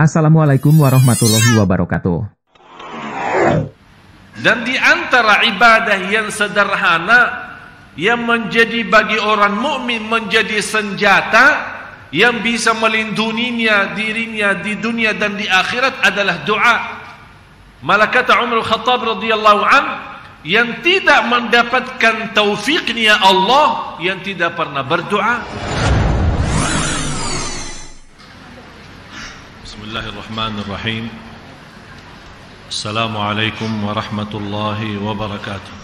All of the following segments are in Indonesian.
Assalamualaikum warahmatullahi wabarakatuh. Dan di antara ibadah yang sederhana yang menjadi bagi orang mukmin menjadi senjata yang bisa melindunginya dirinya di dunia dan di akhirat adalah doa. Malah kata Umar Khattab radhiyallahu an, yang tidak mendapatkan taufiknya Allah yang tidak pernah berdoa. Bismillahirrahmanirrahim. Assalamualaikum warahmatullahi wabarakatuh.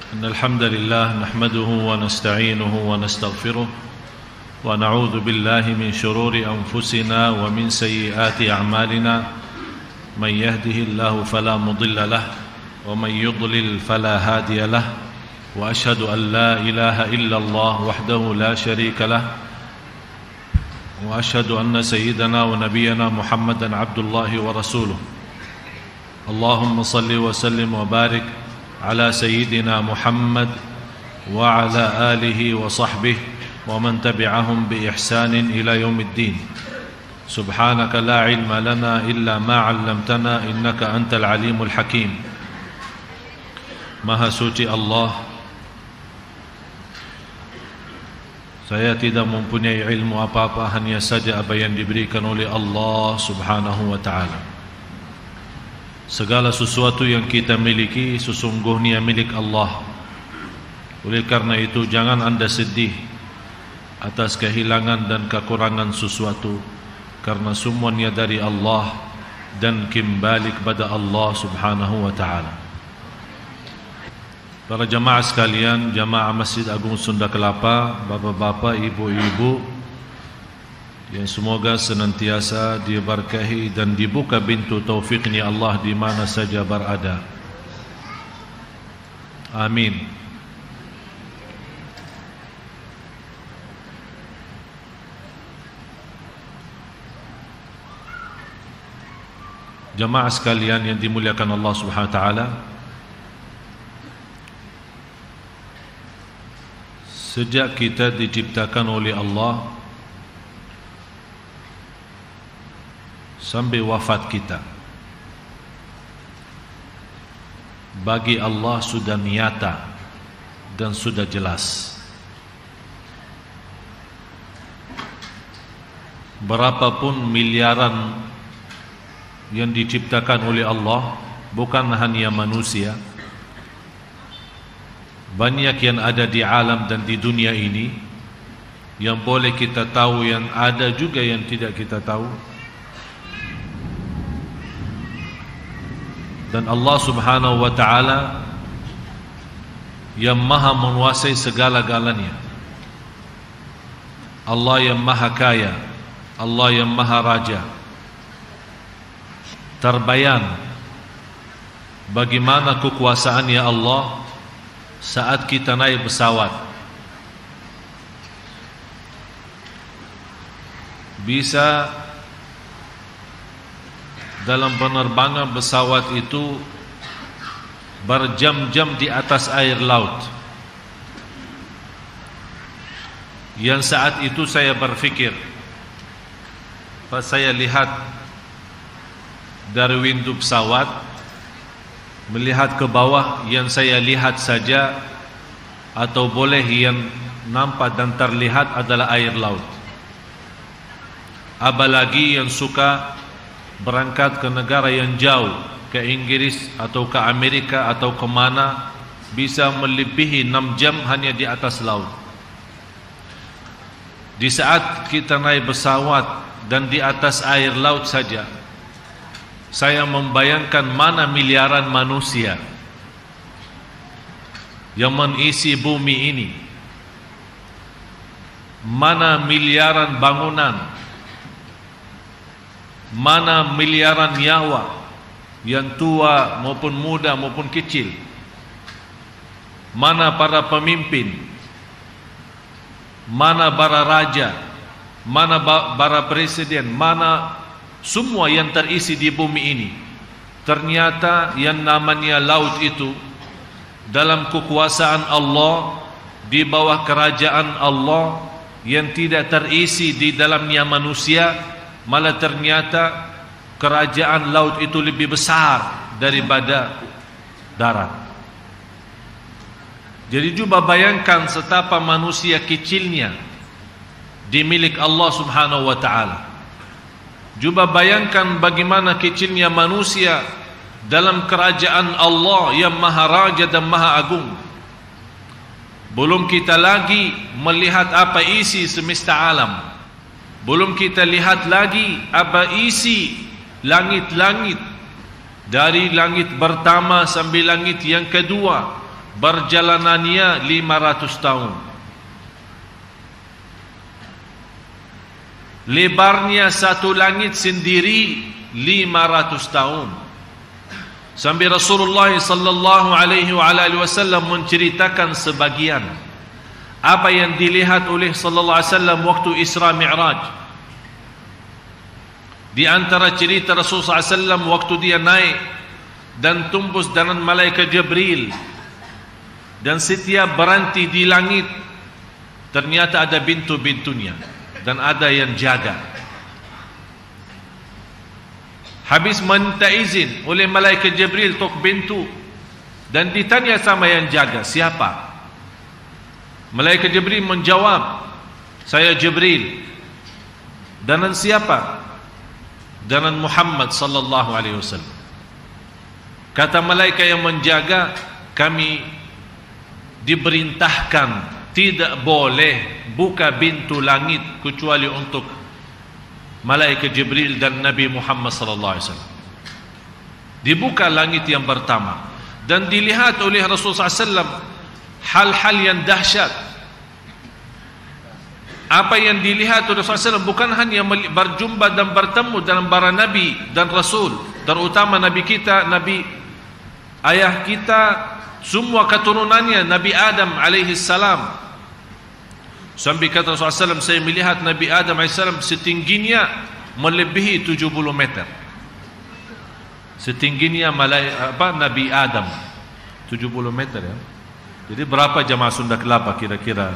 إن الحمد لله نحمده ونستعينه ونستغفره ونعوذ بالله من شرور أنفسنا ومن سيئات أعمالنا من يهده الله فلا مضل له ومن يضلل فلا هادي له وأشهد أن لا إله إلا الله وحده لا شريك له وأشهد أن سيدنا ونبينا محمدا عبد الله ورسوله اللهم صل وسلم وبارك على سيدنا محمد وعلى آله وصحبه ومن تبعهم بإحسان إلى يوم الدين سبحانك لا علم لنا إلا ما علمتنا إنك أنت العليم الحكيم. Maha suci Allah, saya tidak mempunyai ilmu apa-apa, hanya saja apa yang diberikan oleh Allah subhanahu wa ta'ala. Segala sesuatu yang kita miliki sesungguhnya milik Allah. Oleh karena itu jangan anda sedih atas kehilangan dan kekurangan sesuatu, karena semuanya dari Allah dan kembali kepada Allah subhanahu wa ta'ala. Para jamaah sekalian, jamaah Masjid Agung Sunda Kelapa, bapak-bapak, ibu-ibu, yang semoga senantiasa diberkahi dan dibuka pintu taufiknya Allah di mana saja berada. Amin. Jamaah sekalian yang dimuliakan Allah Subhanahu wa taala, sejak kita diciptakan oleh Allah sampai wafat kita, bagi Allah sudah nyata dan sudah jelas. Berapapun miliaran yang diciptakan oleh Allah, bukan hanya manusia, banyak yang ada di alam dan di dunia ini yang boleh kita tahu, yang ada juga yang tidak kita tahu. Dan Allah subhanahu wa ta'ala yang maha menguasai segala-galanya, Allah yang maha kaya, Allah yang maha raja. Terbayang bagaimana kekuasaannya Allah saat kita naik pesawat. Bisa dalam penerbangan pesawat itu berjam-jam di atas air laut. Yang saat itu saya berfikir, pas saya lihat dari window pesawat, melihat ke bawah, yang saya lihat saja atau boleh yang nampak dan terlihat adalah air laut. Apalagi yang suka berangkat ke negara yang jauh, ke Inggris atau ke Amerika atau ke mana, bisa melebihi 6 jam hanya di atas laut. Di saat kita naik pesawat dan di atas air laut saja, saya membayangkan mana miliaran manusia yang mengisi bumi ini, mana miliaran bangunan, mana miliaran nyawa, yang tua maupun muda maupun kecil, mana para pemimpin, mana para raja, mana para presiden, mana semua yang terisi di bumi ini. Ternyata yang namanya laut itu dalam kekuasaan Allah di bawah kerajaan Allah yang tidak terisi di dalamnya manusia, malah ternyata kerajaan laut itu lebih besar daripada darat. Jadi cuba bayangkan betapa manusia kecilnya di milik Allah Subhanahu wa taala. Cuba bayangkan bagaimana kecilnya manusia dalam kerajaan Allah yang Maha Raja dan Maha Agung. Belum kita lagi melihat apa isi semesta alam. Belum kita lihat lagi apa isi langit-langit. Dari langit pertama sampai langit yang kedua, perjalanannya 500 tahun. Lebarnya satu langit sendiri 500 tahun. Sampai Rasulullah sallallahu alaihi wasallam menceritakan sebagian apa yang dilihat oleh sallallahu alaihi wasallam waktu Isra Mi'raj. Di antara cerita Rasulullah sallallahu alaihi wasallam waktu dia naik dan tembus dengan malaikat Jibril, dan setiap berhenti di langit ternyata ada pintu-pintunya dan ada yang jaga. Habis minta izin oleh malaikat Jibril untuk pintu, dan ditanya sama yang jaga, siapa? Malaikat Jibril menjawab, saya Jibril. Dan siapa? Dan Muhammad sallallahu alaihi wasallam. Kata malaikat yang menjaga, kami diperintahkan tidak boleh buka pintu langit kecuali untuk malaikat Jibril dan Nabi Muhammad sallallahu alaihi wasallam. Dibuka langit yang pertama dan dilihat oleh Rasulullah SAW hal-hal yang dahsyat. Apa yang dilihat oleh Rasulullah SAW bukan hanya berjumpa dan bertemu dalam para nabi dan rasul, terutama nabi kita, nabi ayah kita, semua keturunannya Nabi Adam alaihi salam. Sampai kata Rasulullah SAW, saya melihat Nabi Adam AS setingginya melebihi 70 meter. Setingginya Nabi Adam 70 meter ya. Jadi berapa jamaah Sunda Kelapa kira-kira?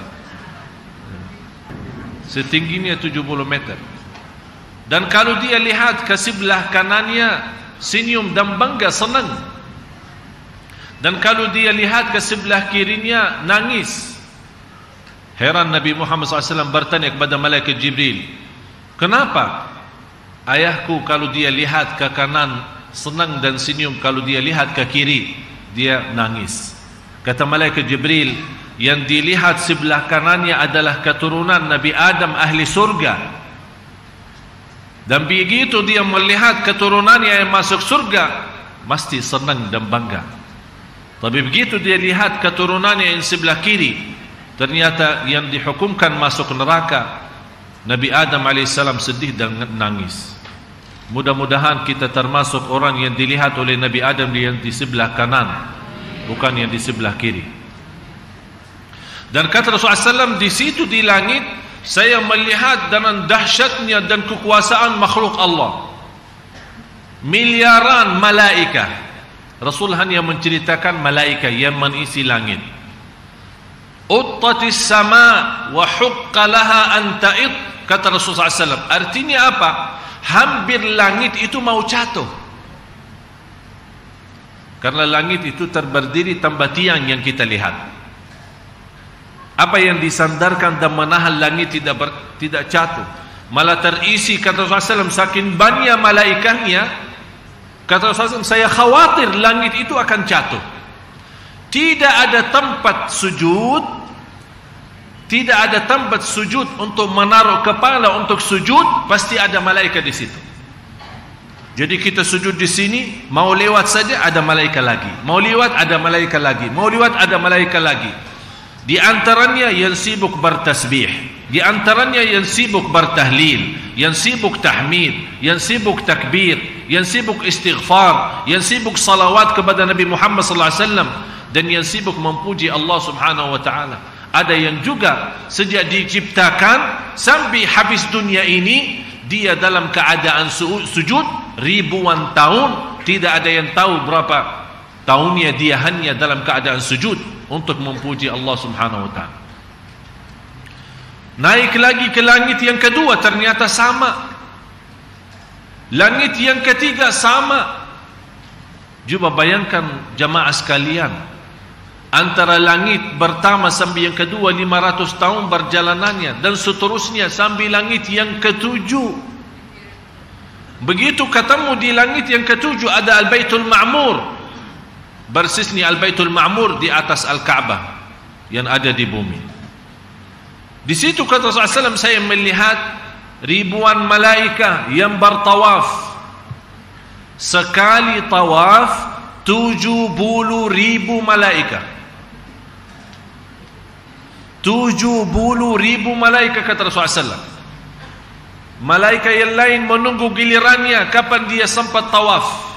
Setingginya 70 meter. Dan kalau dia lihat ke sebelah kanannya, senyum dan bangga, senang. Dan kalau dia lihat ke sebelah kirinya, nangis. Heran Nabi Muhammad SAW bertanya kepada malaikat Jibril, kenapa ayahku kalau dia lihat ke kanan senang dan senyum, kalau dia lihat ke kiri dia nangis? Kata malaikat Jibril, yang dilihat sebelah kanannya adalah keturunan Nabi Adam ahli surga, dan begitu dia melihat keturunannya yang masuk surga mesti senang dan bangga. Tapi begitu dia lihat keturunannya yang sebelah kiri, ternyata yang dihukumkan masuk neraka, Nabi Adam AS sedih dan nangis. Mudah-mudahan kita termasuk orang yang dilihat oleh Nabi Adam yang di sebelah kanan, bukan yang di sebelah kiri. Dan kata Rasulullah SAW, di situ di langit saya melihat dengan dahsyatnya dan kekuasaan makhluk Allah, miliaran malaikat. Rasul hanya menceritakan malaikat yang mengisi langit. Uttatis sama wa hukka laha an ta'id, kata Rasulullah SAW. Artinya apa? Hampir langit itu mau jatuh, karena langit itu terdiri tanpa tiang yang kita lihat. Apa yang disandarkan dan menahan langit tidak jatuh, malah terisi, kata Rasulullah SAW, saking banyak malaikatnya. Kata Rasulullah SAW, saya khawatir langit itu akan jatuh. Tidak ada tempat sujud, tidak ada tempat sujud untuk menaruh kepala untuk sujud, pasti ada malaikat di situ. Jadi kita sujud di sini, mau lewat saja ada malaikat lagi, mau lewat ada malaikat lagi, mau lewat ada malaikat lagi. Di antaranya yang sibuk bertasbih, di antaranya yang sibuk bertahlil, yang sibuk tahmid, yang sibuk takbir, yang sibuk istighfar, yang sibuk salawat kepada Nabi Muhammad sallallahu alaihi wasallam, dan yang sibuk memuji Allah Subhanahu wa taala. Ada yang juga sejak diciptakan sampai habis dunia ini dia dalam keadaan sujud ribuan tahun, tidak ada yang tahu berapa tahunnya dia hanya dalam keadaan sujud untuk memuji Allah Subhanahu wa taala. Naik lagi ke langit yang kedua, ternyata sama. Langit yang ketiga sama. Cuba bayangkan jamaah sekalian, antara langit pertama sampai yang kedua 500 tahun perjalanannya, dan seterusnya sampai langit yang ketujuh. Begitu ketemu di langit yang ketujuh ada Al-Baitul Ma'mur. Persisnya Al-Baitul Ma'mur di atas Al-Ka'bah yang ada di bumi. Di situ kata Rasulullah SAW, saya melihat ribuan malaikah yang bertawaf. Sekali tawaf 70.000 malaikah. 70.000 malaikah kata Rasulullah SAW. Malaikat yang lain menunggu gilirannya kapan dia sempat tawaf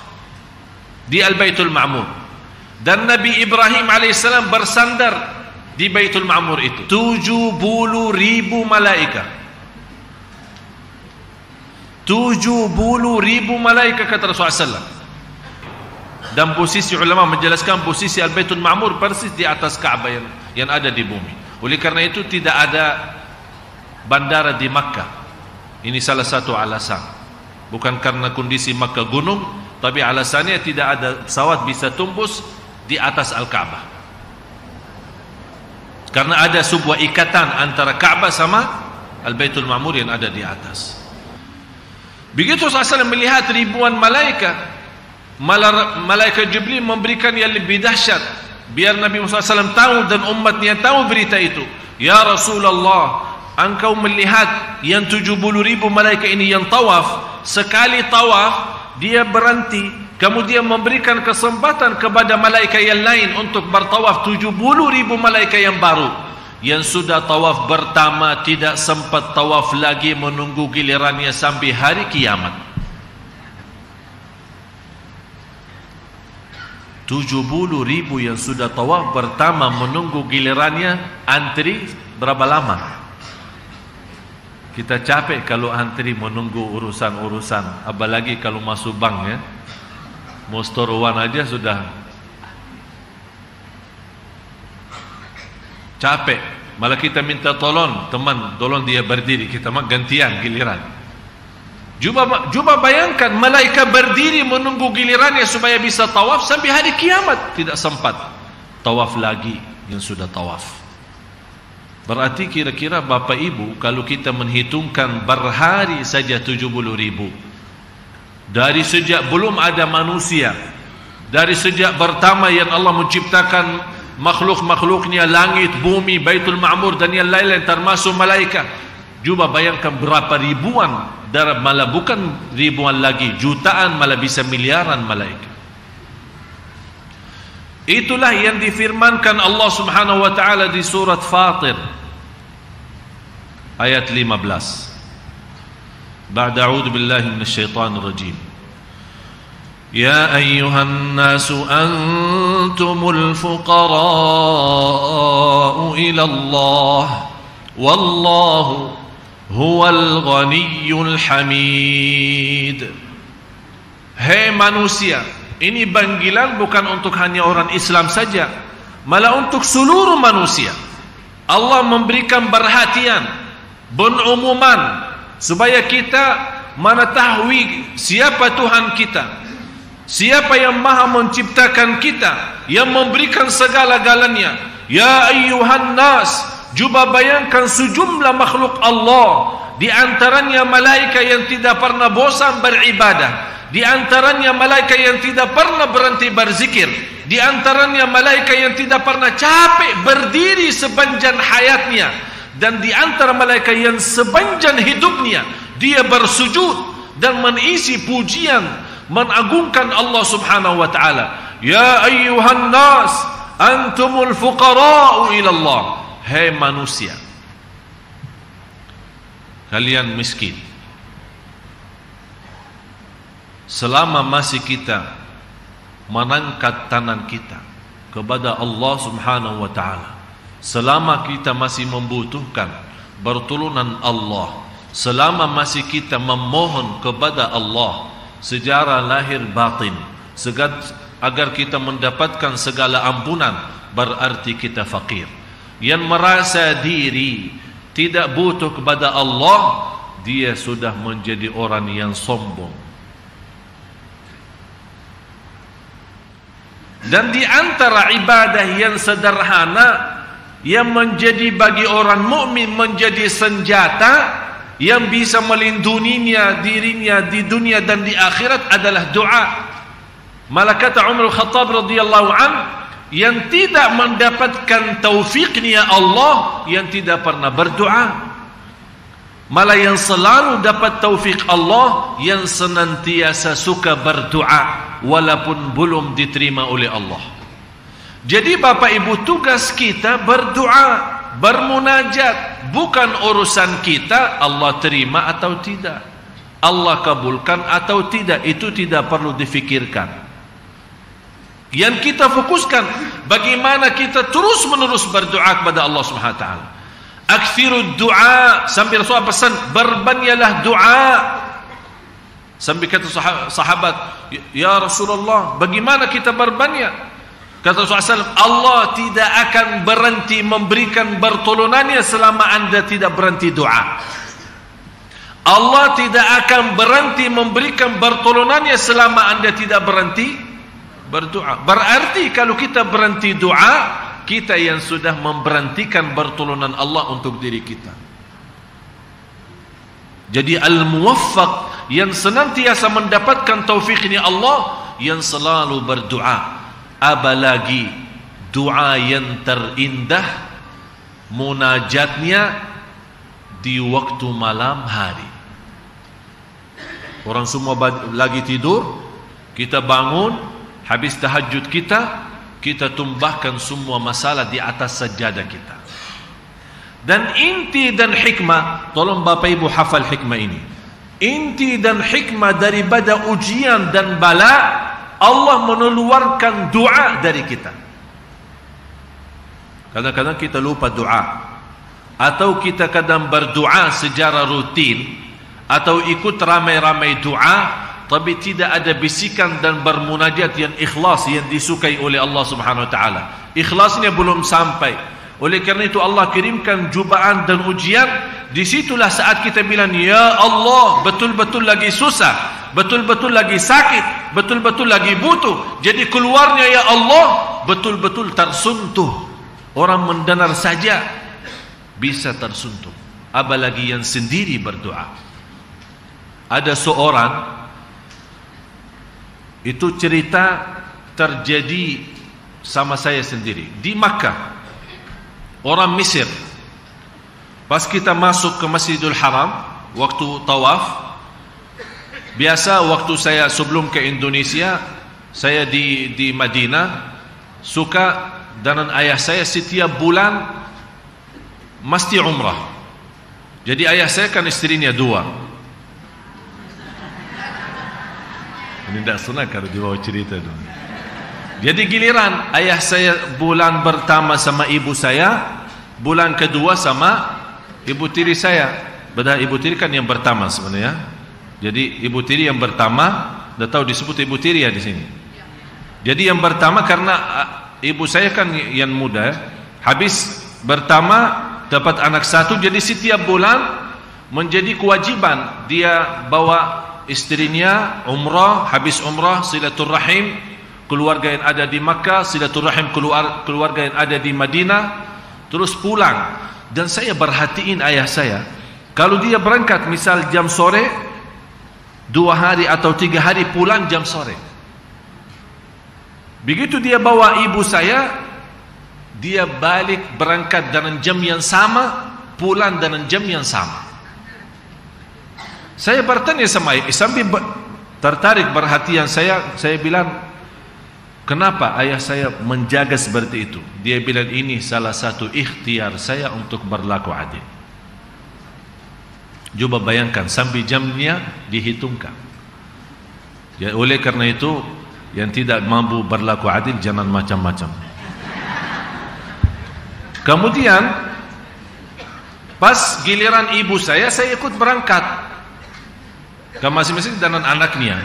di Al-Baitul Ma'mur. Dan Nabi Ibrahim AS bersandar di Baitul Ma'mur itu. 70.000 malaikah. 70.000 malaikah kata Rasulullah SAW. Dan posisi ulama menjelaskan posisi Al-Baitul Ma'mur persis di atas Ka'bah yang ada di bumi. Oleh karena itu tidak ada bandara di Makkah. Ini salah satu alasan. Bukan karena kondisi Makkah gunung, tapi alasannya tidak ada pesawat bisa tembus di atas Al-Ka'bah. Karena ada sebuah ikatan antara Ka'bah sama Al-Baitul Ma'mur yang ada di atas. Begitu Rasulullah melihat ribuan malaikat, malaikat Jibril memberikan yang lebih dahsyat, biar Nabi Muhammad SAW tahu dan umatnya tahu berita itu. Ya Rasulullah, engkau melihat yang 70.000 malaikat ini yang tawaf. Sekali tawaf dia berhenti, kemudian memberikan kesempatan kepada malaikat yang lain untuk bertawaf. 70.000 malaikat yang baru yang sudah tawaf pertama tidak sempat tawaf lagi, menunggu gilirannya sampai hari kiamat. 70.000 yang sudah tawaf pertama menunggu gilirannya, antri berapa lama? Kita capek kalau antri menunggu urusan-urusan, apalagi kalau masuk bank ya. Mau store uang aja sudah capek. Malah kita minta tolong teman, tolong dia berdiri, kita mah gantian giliran. Cuba bayangkan malaikat berdiri menunggu gilirannya supaya bisa tawaf sampai hari kiamat, tidak sempat tawaf lagi yang sudah tawaf. Berarti kira-kira Bapak Ibu, kalau kita menghitungkan berhari saja 70.000, dari sejak belum ada manusia, dari sejak pertama yang Allah menciptakan makhluk-makhluknya, langit, bumi, Baitul Ma'mur dan yang lain-lain termasuk malaikat. Coba bayangkan berapa ribuan, malah bukan ribuan lagi, jutaan, malah bisa miliaran malaikat. Itulah yang difirmankan Allah Subhanahu wa taala di surat Fatir ayat 15. Ba'da a'udzu billahi minasyaitonir rajim. Ya ayyuhan nasu antumul fuqara'u ila Allah wallahu huwal ghaniyyul hamid. Hai manusia, ini panggilan bukan untuk hanya orang Islam saja, malah untuk seluruh manusia. Allah memberikan perhatian, pengumuman, supaya kita mengetahui siapa Tuhan kita, siapa yang maha menciptakan kita, yang memberikan segala-galanya. Ya ayyuhan nas, coba bayangkan sejumlah makhluk Allah, di antaranya malaikat yang tidak pernah bosan beribadah, di antaranya malaikat yang tidak pernah berhenti berzikir, di antaranya malaikat yang tidak pernah capek berdiri sepanjang hayatnya, dan di antara malaikat yang sepanjang hidupnya dia bersujud dan mengisi pujian, mengagungkan Allah Subhanahu wa taala. Ya ayyuhan nas antumul fuqara'u ila Allah. Hai manusia, kalian miskin. Selama masih kita mengangkat tangan kita kepada Allah Subhanahu wa taala, selama kita masih membutuhkan pertolongan Allah, selama masih kita memohon kepada Allah secara lahir batin agar kita mendapatkan segala ampunan, berarti kita fakir. Yang merasa diri tidak butuh kepada Allah, dia sudah menjadi orang yang sombong. Dan di antara ibadah yang sederhana yang menjadi bagi orang mukmin menjadi senjata yang bisa melindunginya dirinya di dunia dan di akhirat adalah doa. Malah kata Umar Khattab radhiyallahu an, yang tidak mendapatkan taufiknya Allah yang tidak pernah berdoa. Malah yang selalu dapat taufik Allah yang senantiasa suka berdoa walaupun belum diterima oleh Allah. Jadi Bapak Ibu, tugas kita berdoa, bermunajat. Bukan urusan kita Allah terima atau tidak, Allah kabulkan atau tidak, itu tidak perlu difikirkan. Yang kita fokuskan bagaimana kita terus menerus berdoa kepada Allah Subhanahu wa taala. Aktsirud du'a, sambil Rasulullah pesan berbanyalah doa. Sambil kata sahabat, ya Rasulullah, bagaimana kita berbanyak? Kata Rasulullah SAW, Allah tidak akan berhenti memberikan pertolongannya selama anda tidak berhenti doa. Allah tidak akan berhenti memberikan pertolongannya selama anda tidak berhenti berdoa. Berarti kalau kita berhenti doa, kita yang sudah memberhentikan pertolongan Allah untuk diri kita. Jadi al-muwaffaq, yang senantiasa mendapatkan taufiknya Allah, yang selalu berdoa. Apalagi doa yang terindah munajatnya di waktu malam hari. Orang semua lagi tidur, kita bangun, habis tahajud kita tumbahkan semua masalah di atas sajadah kita. Dan inti dan hikmah, tolong Bapak Ibu hafal hikmah ini. Inti dan hikmah daripada ujian dan bala, Allah mengeluarkan doa dari kita. Kadang-kadang kita lupa doa, atau kita kadang berdoa secara rutin, atau ikut ramai-ramai doa, tapi tidak ada bisikan dan bermunajat yang ikhlas yang disukai oleh Allah Subhanahu wa taala. Ikhlasnya belum sampai. Oleh kerana itu Allah kirimkan cubaan dan ujian. Disitulah saat kita bilang, ya Allah, betul-betul lagi susah, betul-betul lagi sakit, betul-betul lagi butuh. Jadi keluarnya ya Allah betul-betul tersentuh. Orang mendengar saja bisa tersentuh, apalagi yang sendiri berdoa. Ada seorang, itu cerita terjadi sama saya sendiri di Makkah. Orang Mesir, pas kita masuk ke Masjidil Haram waktu tawaf, biasa waktu saya sebelum ke Indonesia, saya di Madinah, suka dengan ayah saya setiap bulan mesti umrah. Jadi ayah saya kan istrinya dua. Ini tidak senang kalau dibawa cerita dulu. Jadi giliran ayah saya bulan pertama sama ibu saya, bulan kedua sama ibu tiri saya. Padahal ibu tiri kan yang pertama sebenarnya. Jadi ibu tiri yang pertama, dah tahu disebut ibu tiri ya di sini. Jadi yang pertama karena ibu saya kan yang muda, habis pertama dapat anak satu, jadi setiap bulan menjadi kewajiban dia bawa istrinya umrah, habis umrah silaturahim keluarga yang ada di Makkah, silaturahim keluarga yang ada di Madinah, terus pulang. Dan saya perhatiin ayah saya, kalau dia berangkat misal jam sore, 2 hari atau 3 hari pulang jam sore. Begitu dia bawa ibu saya, dia balik berangkat dengan jam yang sama, pulang dengan jam yang sama. Saya bertanya sama ayah, sambil tertarik perhatian saya bilang, kenapa ayah saya menjaga seperti itu? Dia bilang, ini salah satu ikhtiar saya untuk berlaku adil. Coba bayangkan, sampai jamnya dihitungkan. Ya, oleh karena itu, yang tidak mampu berlaku adil jangan macam-macam. Kemudian pas giliran ibu saya ikut berangkat ke masing-masing dengan anaknya.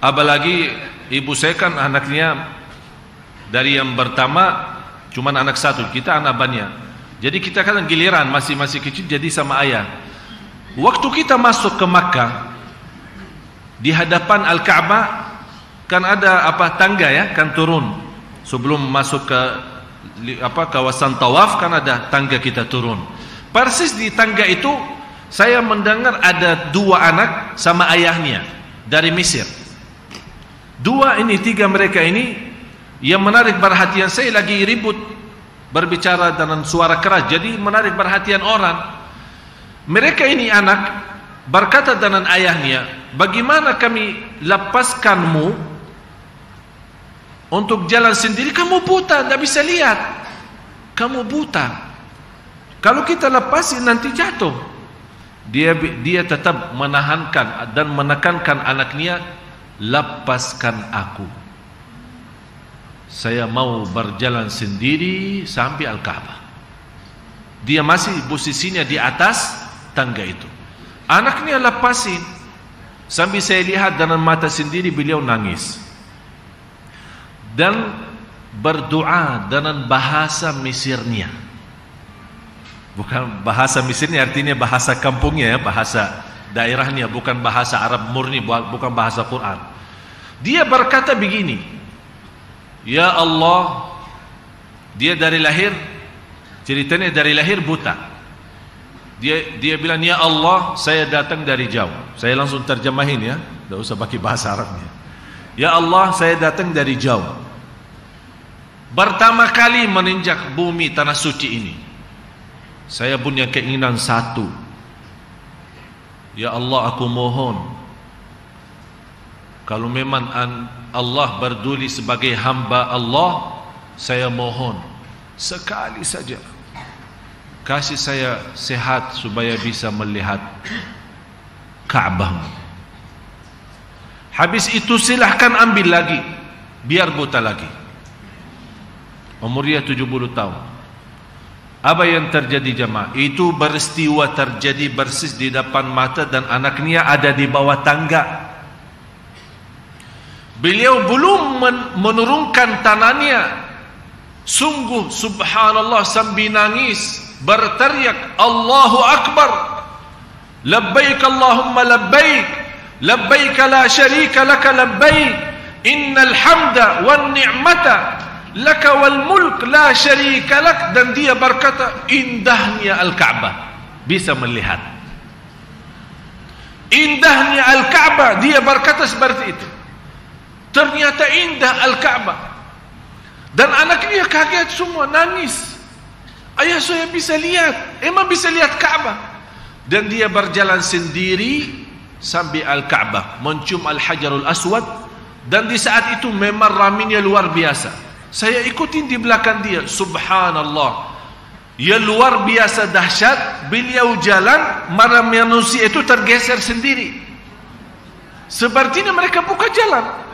Apalagi ibu saya kan anaknya dari yang pertama cuma anak satu, kita anak banyak. Jadi kita kan giliran masih kecil jadi sama ayah. Waktu kita masuk ke Makkah, di hadapan Al-Ka'bah kan ada tangga ya, kan turun. Sebelum masuk ke kawasan tawaf kan ada tangga kita turun. Persis di tangga itu saya mendengar ada 2 anak sama ayahnya dari Mesir. 3 mereka ini yang menarik perhatian saya, lagi ribut berbicara dengan suara keras, jadi menarik perhatian orang. Mereka ini anak berkata dengan ayahnya, bagaimana kami lepaskanmu untuk jalan sendiri? Kamu buta, tidak bisa lihat. Kamu buta. Kalau kita lepasin nanti jatuh. Dia tetap menahankan dan menekankan anaknya, lepaskan aku. Saya mau berjalan sendiri sampai Al-Ka'bah. Dia masih posisinya di atas tangga itu. Anaknya lepasin. Sambil saya lihat dengan mata sendiri beliau nangis. Dan berdoa dengan bahasa Mesirnya. Bukan bahasa Mesirnya artinya bahasa kampungnya ya, bahasa daerahnya, bukan bahasa Arab murni, bukan bahasa Quran. Dia berkata begini, ya Allah, dia dari lahir, ceritanya dari lahir buta. Dia bilang, ya Allah, saya datang dari jauh. Saya langsung terjemahin ya, tidak usah pakai bahasa Arabnya. Ya Allah, saya datang dari jauh. Pertama kali menginjak bumi tanah suci ini, saya punya keinginan satu. Ya Allah, aku mohon, kalau memang Allah berduli sebagai hamba Allah, saya mohon sekali saja kasih saya sehat supaya bisa melihat Ka'bah. Habis itu silahkan ambil lagi, biar buta lagi. Umur dia 70 tahun. Apa yang terjadi jemaah? Itu peristiwa terjadi persis di depan mata dan anaknya ada di bawah tangga. Beliau belum menurunkan tangannya, sungguh subhanallah sambil nangis, berteriak Allahu Akbar, labbaik Allahumma labbaik, labbaik la syarika laka labbaik, innal hamda wan ni'mata laka wal mulk la syarika lak. Dan dia berkata, indahnya Al-Ka'bah, bisa melihat indahnya Al-Ka'bah. Dia berkata seperti itu. Ternyata indah Al-Ka'bah. Dan anaknya kaget semua, nangis. Ayah, saya bisa lihat, emang bisa lihat Ka'bah. Dan dia berjalan sendiri sampai Al-Ka'bah, mencium Al-Hajarul Aswad. Dan di saat itu memang ramainya luar biasa. Saya ikutin di belakang dia, subhanallah, ya luar biasa dahsyat. Beliau jalan, para manusia itu tergeser sendiri, sepertinya mereka buka jalan.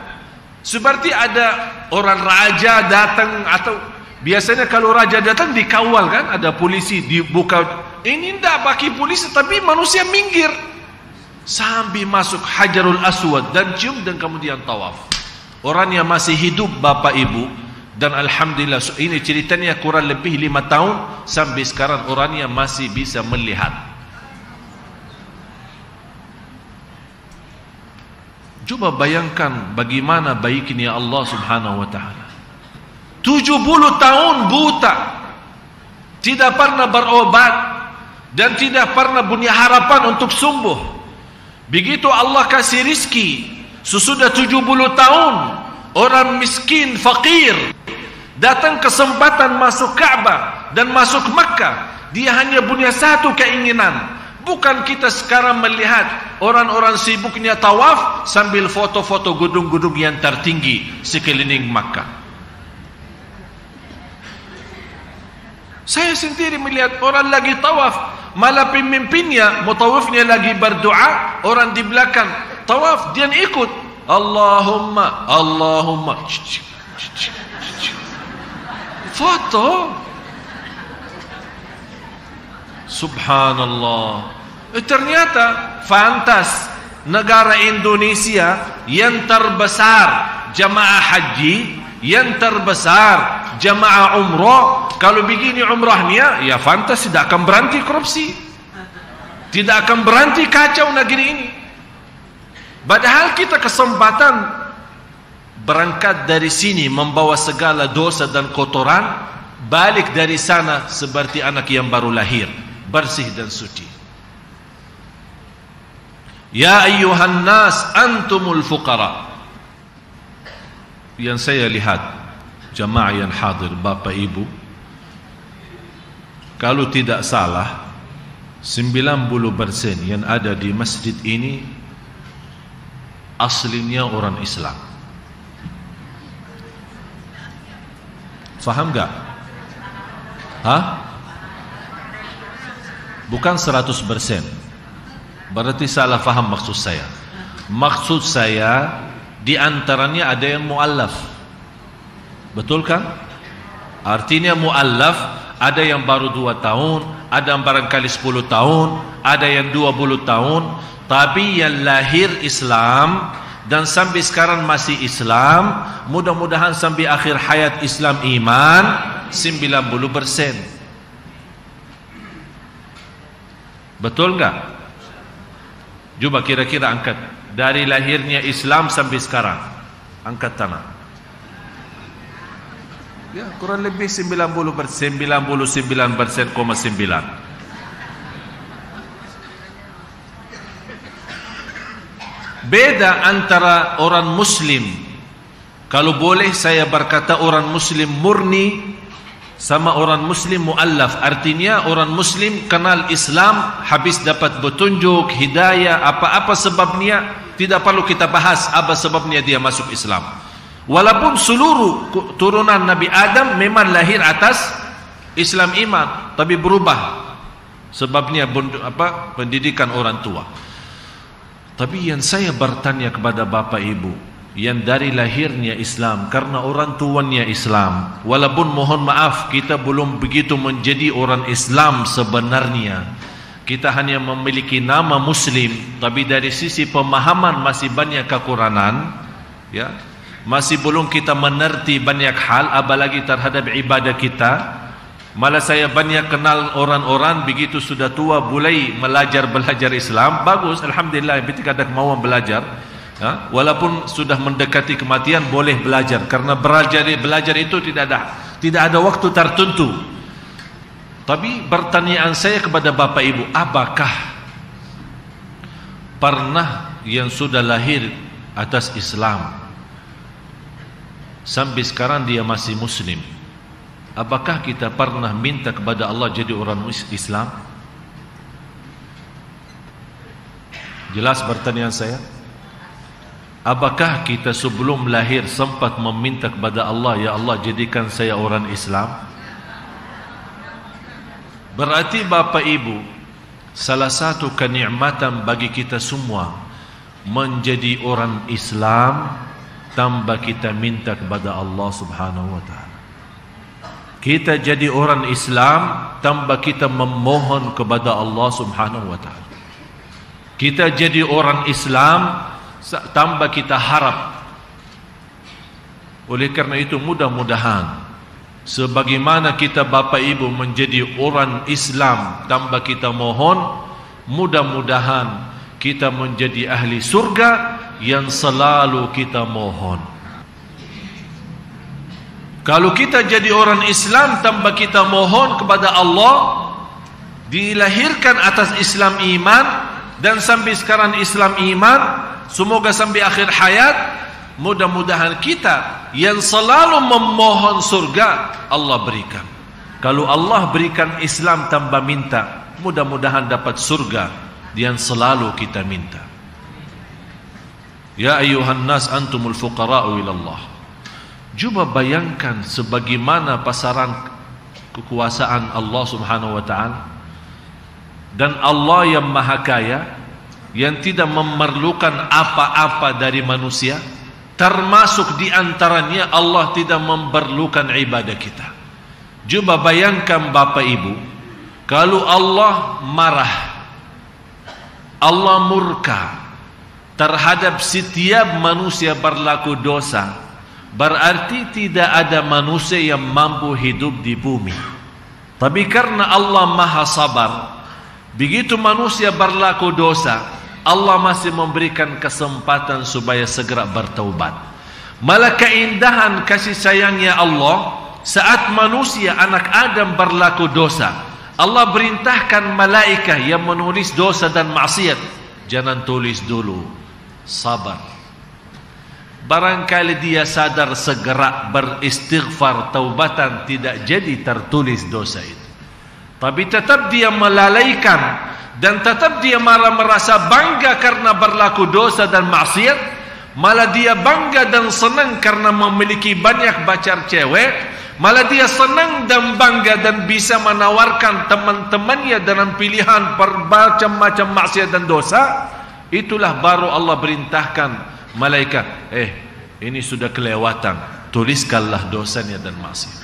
Seperti ada orang raja datang, atau biasanya kalau raja datang dikawal kan, ada polisi dibuka. Ini tidak pakai polisi, tapi manusia minggir sampai masuk Hajarul Aswad dan cium, dan kemudian tawaf. Orang yang masih hidup bapak ibu. Dan alhamdulillah ini ceritanya kurang lebih 5 tahun, sampai sekarang orangnya masih bisa melihat. Coba bayangkan bagaimana baiknya Allah subhanahu wa ta'ala. 70 tahun buta, tidak pernah berobat, dan tidak pernah punya harapan untuk sembuh. Begitu Allah kasih rizki, sesudah 70 tahun, orang miskin, fakir, datang kesempatan masuk Ka'bah dan masuk Makkah. Dia hanya punya satu keinginan. Bukan kita sekarang melihat orang-orang sibuknya tawaf sambil foto-foto gedung-gedung yang tertinggi sekeliling Makkah. Saya sendiri melihat orang lagi tawaf, malah pemimpinnya, mutawafnya lagi berdoa, orang di belakang tawaf, dia ikut Allahumma, Allahumma, foto. Subhanallah. Ternyata fantas negara Indonesia yang terbesar jamaah haji, yang terbesar jamaah umrah, kalau begini umrahnya, ya fantas tidak akan berhenti korupsi, tidak akan berhenti kacau negeri ini. Padahal kita kesempatan berangkat dari sini membawa segala dosa dan kotoran, balik dari sana seperti anak yang baru lahir, bersih dan suci. Ya ayyuhan nas antumul fuqara. Yang saya lihat jamaah yang hadir, Bapak Ibu, kalau tidak salah 90% yang ada di masjid ini aslinya orang Islam. Faham gak? Bukan 100%. Berarti salah faham maksud saya. Maksud saya di antaranya ada yang muallaf. Betul kan? Artinya muallaf ada yang baru 2 tahun, ada yang barangkali 10 tahun, ada yang 20 tahun, tapi yang lahir Islam dan sampai sekarang masih Islam, mudah-mudahan sampai akhir hayat Islam iman 90%. Betul enggak? Coba kira-kira angkat dari lahirnya Islam sampai sekarang, angkat tangan. Ya, kurang lebih 90%, 99,9. Beda antara orang Muslim, kalau boleh saya berkata orang Muslim murni, sama orang Muslim muallaf. Artinya orang Muslim kenal Islam, habis dapat petunjuk, hidayah, apa-apa sebabnya, tidak perlu kita bahas apa sebabnya dia masuk Islam. Walaupun seluruh turunan Nabi Adam memang lahir atas Islam iman, tapi berubah sebabnya pendidikan orang tua. Tapi yang saya bertanya kepada Bapak Ibu, yang dari lahirnya Islam karena orang tuanya Islam, walaupun mohon maaf kita belum begitu menjadi orang Islam sebenarnya, kita hanya memiliki nama Muslim, tapi dari sisi pemahaman masih banyak kekurangan, ya, masih belum kita mengerti banyak hal, apalagi terhadap ibadah kita. Malah saya banyak kenal orang-orang begitu sudah tua mulai belajar Islam, bagus, alhamdulillah, ketika ada kemauan belajar. Walaupun sudah mendekati kematian boleh belajar, karena belajar itu tidak ada waktu tertentu. Tapi pertanyaan saya kepada Bapak Ibu, apakah pernah yang sudah lahir atas Islam sampai sekarang dia masih Muslim, apakah kita pernah minta kepada Allah jadi orang Islam? Jelas pertanyaan saya? Apakah kita sebelum lahir sempat meminta kepada Allah, ya Allah jadikan saya orang Islam? Berarti Bapak Ibu, salah satu kenikmatan bagi kita semua menjadi orang Islam tanpa kita minta kepada Allah Subhanahu wa taala. Kita jadi orang Islam tanpa kita memohon kepada Allah Subhanahu wa taala. Kita jadi orang Islam tanpa kita harap. Oleh karena itu mudah-mudahan sebagaimana kita Bapak Ibu menjadi orang Islam tanpa kita mohon, mudah-mudahan kita menjadi ahli surga yang selalu kita mohon. Kalau kita jadi orang Islam tanpa kita mohon kepada Allah, dilahirkan atas Islam iman dan sampai sekarang Islam iman, semoga sampai akhir hayat, mudah-mudahan kita yang selalu memohon surga Allah berikan. Kalau Allah berikan Islam tanpa minta, mudah-mudahan dapat surga yang selalu kita minta. Ya ayyuhan nas antumul fuqara'u ilallah. Cuba bayangkan sebagaimana pasaran kekuasaan Allah Subhanahu wa taala, dan Allah yang maha kaya, yang tidak memerlukan apa-apa dari manusia, termasuk di antaranya Allah tidak memerlukan ibadah kita. Coba bayangkan Bapak Ibu, kalau Allah marah, Allah murka terhadap setiap manusia berlaku dosa, berarti tidak ada manusia yang mampu hidup di bumi. Tapi karena Allah Maha Sabar, begitu manusia berlaku dosa, Allah masih memberikan kesempatan supaya segera bertaubat. Malah keindahan kasih sayangnya Allah, saat manusia anak Adam berlaku dosa, Allah perintahkan malaikat yang menulis dosa dan maksiat, jangan tulis dulu, sabar. Barangkali dia sadar segera beristighfar, taubatan, tidak jadi tertulis dosa itu. Tapi tetap dia melalaikan dan tetap dia malah merasa bangga karena berlaku dosa dan maksiat. Malah dia bangga dan senang karena memiliki banyak pacar cewek. Malah dia senang dan bangga dan bisa menawarkan teman-temannya dalam pilihan bermacam-macam maksiat dan dosa. Itulah baru Allah perintahkan malaikat, ini sudah kelewatan, tuliskanlah dosanya dan maksiat.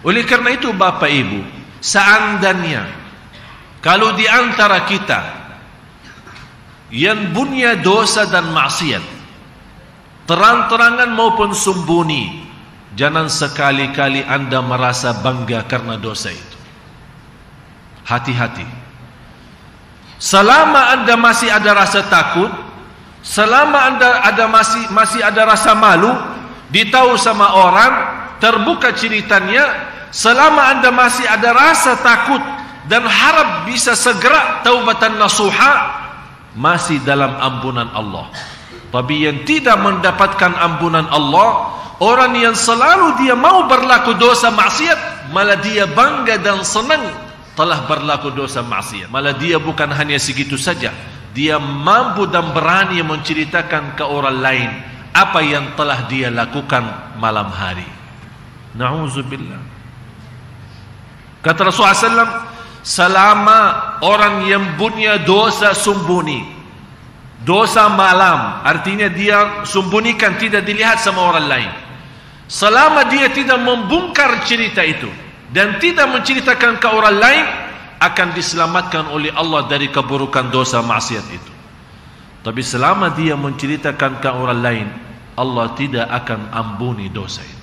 Oleh karena itu Bapak Ibu, seandainya kalau di antara kita yang punya dosa dan maksiat, terang-terangan maupun sembunyi, jangan sekali-kali Anda merasa bangga karena dosa itu. Hati-hati. Selama Anda masih ada rasa takut, selama Anda masih ada rasa malu, ditahu sama orang, terbuka ceritanya, selama Anda masih ada rasa takut dan harap bisa segera taubatan nasuha, masih dalam ampunan Allah. Tapi yang tidak mendapatkan ampunan Allah, orang yang selalu dia mau berlaku dosa maksiat, malah dia bangga dan senang telah berlaku dosa maksiat. Malah dia bukan hanya segitu saja, dia mampu dan berani menceritakan ke orang lain apa yang telah dia lakukan malam hari. Na'udzubillah. Kata Rasulullah SAW, selama orang yang punya dosa sembunyi, dosa malam, artinya dia sembunyikan, tidak dilihat sama orang lain, selama dia tidak membongkar cerita itu dan tidak menceritakan ke orang lain, akan diselamatkan oleh Allah dari keburukan dosa maksiat itu. Tapi selama dia menceritakan ke orang lain, Allah tidak akan ampuni dosa itu.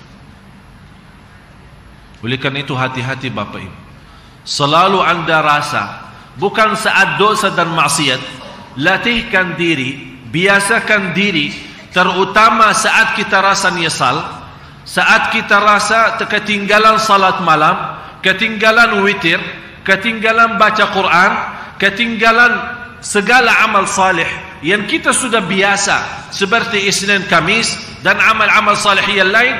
Oleh karena itu hati-hati Bapak Ibu. Selalu Anda rasa, bukan saat dosa dan maksiat, latihkan diri, biasakan diri, terutama saat kita rasa nyesal, saat kita rasa ketinggalan salat malam, ketinggalan witir, ketinggalan baca Quran, ketinggalan segala amal salih yang kita sudah biasa, seperti Isnin Kamis dan amal-amal salih yang lain.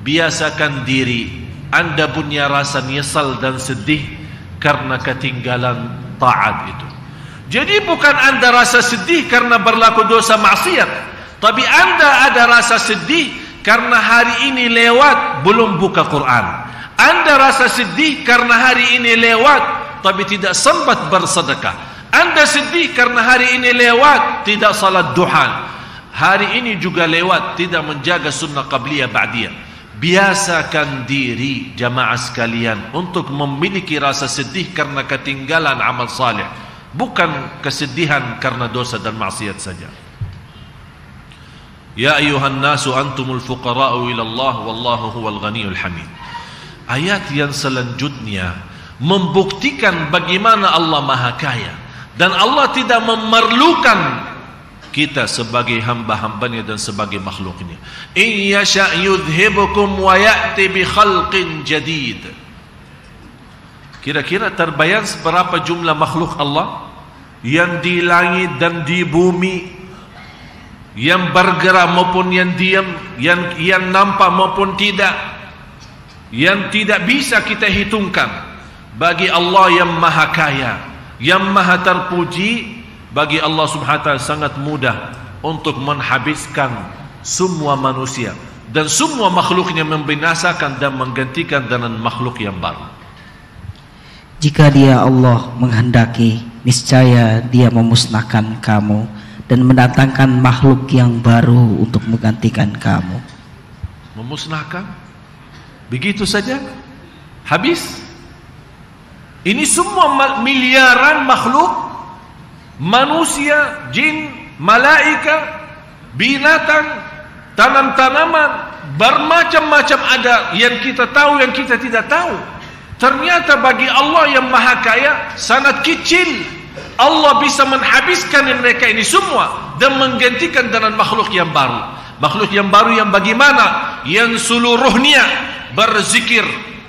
Biasakan diri Anda punya rasa nyesal dan sedih karena ketinggalan taat itu. Jadi bukan Anda rasa sedih karena berlaku dosa maksiat, tapi Anda ada rasa sedih karena hari ini lewat belum buka Quran. Anda rasa sedih karena hari ini lewat tapi tidak sempat bersedekah. Anda sedih karena hari ini lewat tidak salat duha. Hari ini juga lewat tidak menjaga sunnah qabliyah ba'diyah. Biasakan diri jamaah sekalian untuk memiliki rasa sedih karena ketinggalan amal saleh, bukan kesedihan karena dosa dan maksiat saja. Ya ayuhan nasu antumul fuqara'u ila Allah wallahu huwal ghaniyul hamid. Ayat yang selanjutnya membuktikan bagaimana Allah Maha Kaya dan Allah tidak memerlukan kita sebagai hamba-hambanya dan sebagai makhluknya. In yasha' yudhibukum wa ya'ti bi khalqin jadid. Kira-kira terbayang seberapa jumlah makhluk Allah yang di langit dan di bumi, yang bergerak maupun yang diam, yang nampak maupun tidak, yang tidak bisa kita hitungkan. Bagi Allah yang Maha Kaya, yang Maha terpuji, bagi Allah Subhanahu wa ta'ala sangat mudah untuk menghabiskan semua manusia dan semua makhluknya, membinasakan dan menggantikan dengan makhluk yang baru. Jika Dia Allah menghendaki, niscaya Dia memusnahkan kamu dan mendatangkan makhluk yang baru untuk menggantikan kamu. Memusnahkan? Begitu saja? Habis? Ini semua miliaran makhluk, manusia, jin, malaikat, binatang, tanam-tanaman, bermacam-macam ada yang kita tahu, yang kita tidak tahu. Ternyata bagi Allah yang maha kaya sangat kecil. Allah bisa menghabiskan mereka ini semua dan menggantikan dengan makhluk yang baru. Makhluk yang baru yang bagaimana? Yang seluruhnya berzikir,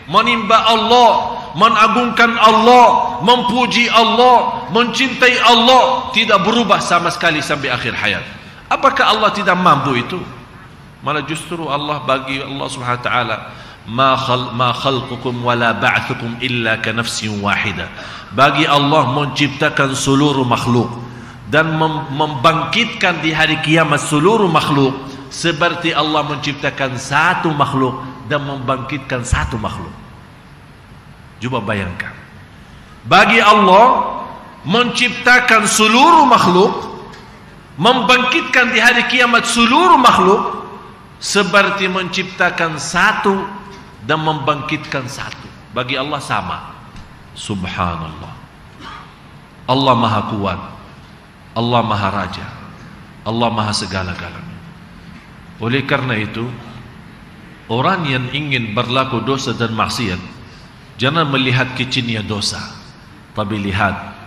menimba Allah, mengagungkan Allah, memuji Allah, mencintai Allah, tidak berubah sama sekali sampai akhir hayat. Apakah Allah tidak mampu itu? Malah justru Allah, bagi Allah Subhanahu wa taala, ma khalqukum wala ba'thukum illa ka nafsin wahidah. Bagi Allah menciptakan seluruh makhluk dan membangkitkan di hari kiamat seluruh makhluk seperti Allah menciptakan satu makhluk dan membangkitkan satu makhluk. Coba bayangkan, bagi Allah menciptakan seluruh makhluk, membangkitkan di hari kiamat seluruh makhluk seperti menciptakan satu dan membangkitkan satu. Bagi Allah sama. Subhanallah. Allah maha kuat, Allah maha raja, Allah maha segala-galanya. Oleh karena itu, orang yang ingin berlaku dosa dan maksiat, jangan melihat kecilnya dosa, tapi lihat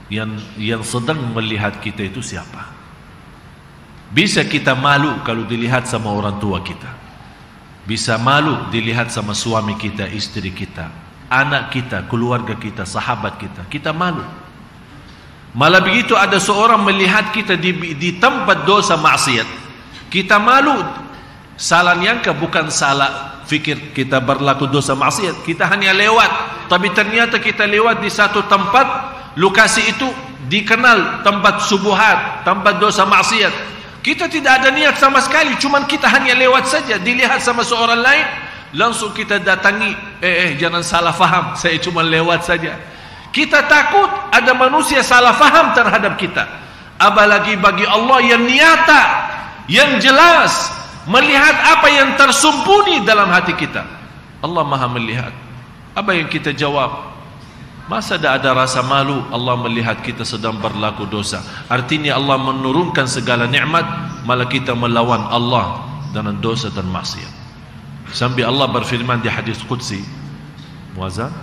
yang sedang melihat kita itu siapa. Bisa kita malu kalau dilihat sama orang tua kita, bisa malu dilihat sama suami kita, istri kita, anak kita, keluarga kita, sahabat kita. Kita malu. Malah begitu ada seorang melihat kita di tempat dosa maksiat, kita malu. Salah nyangka, bukan salah fikir kita berlaku dosa maksiat, kita hanya lewat, tapi ternyata kita lewat di satu tempat, lokasi itu dikenal tempat subuhat, tempat dosa maksiat. Kita tidak ada niat sama sekali, cuman kita hanya lewat saja, dilihat sama seorang lain, langsung kita datangi, jangan salah faham, saya cuma lewat saja. Kita takut ada manusia salah faham terhadap kita. Apalagi bagi Allah yang nyata, yang jelas, melihat apa yang tersembunyi dalam hati kita. Allah maha melihat. Apa yang kita jawab? Masa ada rasa malu Allah melihat kita sedang berlaku dosa? Artinya Allah menurunkan segala nikmat, malah kita melawan Allah dengan dosa dan maksiat. Sampai Allah berfirman di hadis qudsi, Muazzam,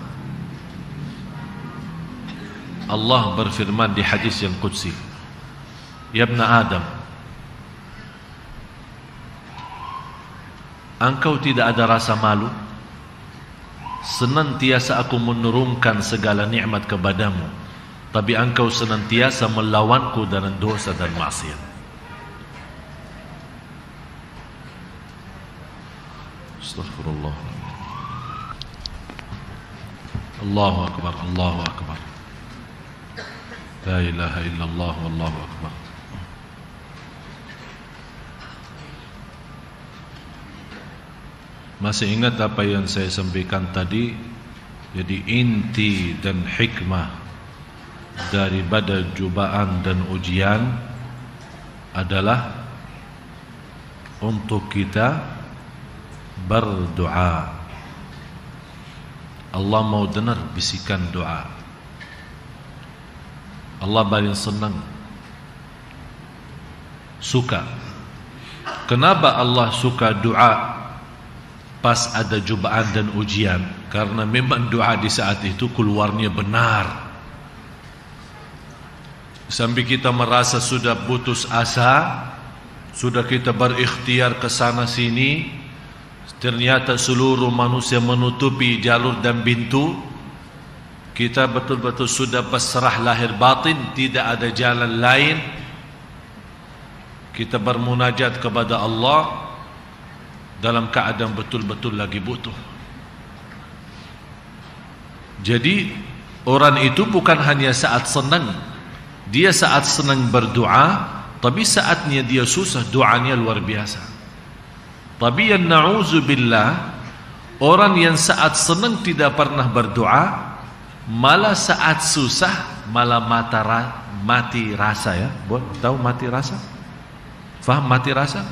Allah berfirman di hadis yang qudsi, Ya ibn Adam, engkau tidak ada rasa malu? Senantiasa aku menurunkan segala nikmat kepadamu, tapi engkau senantiasa melawanku dengan dosa dan maksiat. Astaghfirullah. Allahu akbar, Allahu akbar. La ilaha illallah, wallahu akbar. Masih ingat apa yang saya sampaikan tadi? Jadi inti dan hikmah daripada cobaan dan ujian adalah untuk kita berdoa. Allah mau dengar bisikan doa. Allah paling senang, suka. Kenapa Allah suka doa pas ada cobaan dan ujian? Karena memang doa di saat itu keluarnya benar. Sampai kita merasa sudah putus asa, sudah kita berikhtiar ke sana sini, ternyata seluruh manusia menutupi jalur dan pintu. Kita betul-betul sudah pasrah lahir batin, tidak ada jalan lain. Kita bermunajat kepada Allah dalam keadaan betul-betul lagi butuh. Jadi orang itu bukan hanya saat senang, dia saat senang berdoa, tapi saatnya dia susah doanya luar biasa. Tapi yang na'udzubillah, orang yang saat senang tidak pernah berdoa, malah saat susah malah mati rasa ya. Tahu mati rasa? Faham mati rasa?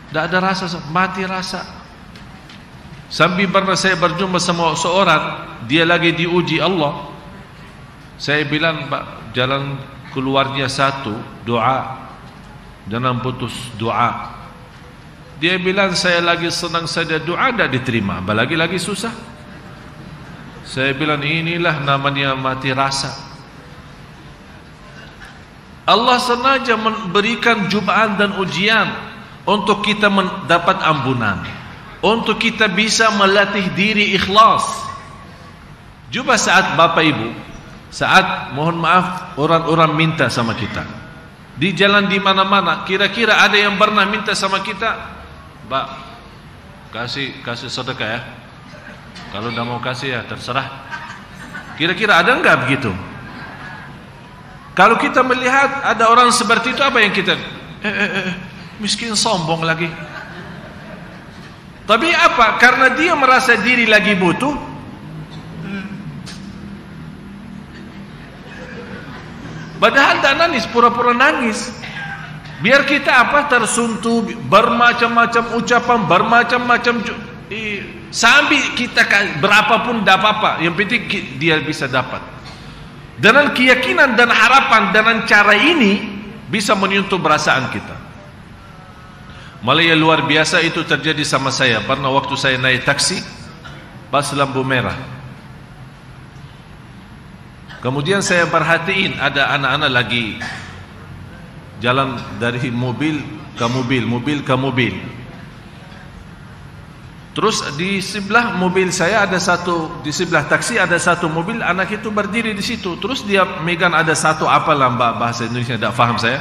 Tidak ada rasa, mati rasa. Sampai pernah saya berjumpa sama seorang, dia lagi diuji Allah. Saya bilang, Pak, jalan keluarnya satu, doa. jangan putus doa. Dia bilang saya lagi senang saja doa tidak diterima, apalagi lagi susah. Saya bilang inilah namanya mati rasa. Allah sengaja memberikan cubaan dan ujian untuk kita mendapat ampunan, untuk kita bisa melatih diri ikhlas. Coba saat Bapak Ibu, saat mohon maaf orang-orang minta sama kita di jalan di mana-mana, kira-kira ada yang pernah minta sama kita, Mbak, kasih sedekah ya. Kalau tidak mau kasih ya terserah. Kira-kira ada enggak begitu? Kalau kita melihat ada orang seperti itu, apa yang kita miskin sombong lagi. Tapi apa? Karena dia merasa diri lagi butuh. Padahal tak nangis, pura-pura nangis. Biar kita apa? Tersentuh bermacam-macam ucapan, bermacam-macam sampai kita berapapun tidak apa-apa. Yang penting dia bisa dapat. Dengan keyakinan dan harapan dengan cara ini bisa menyentuh perasaan kita. Malah yang luar biasa itu terjadi sama saya. Pernah waktu saya naik taksi pas lampu merah. Kemudian saya perhatiin ada anak-anak lagi jalan dari mobil ke mobil, mobil ke mobil. Terus di sebelah mobil saya ada satu, di sebelah taksi ada satu mobil, anak itu berdiri di situ. Terus dia megang ada satu apalah bahasa Indonesia tidak faham saya.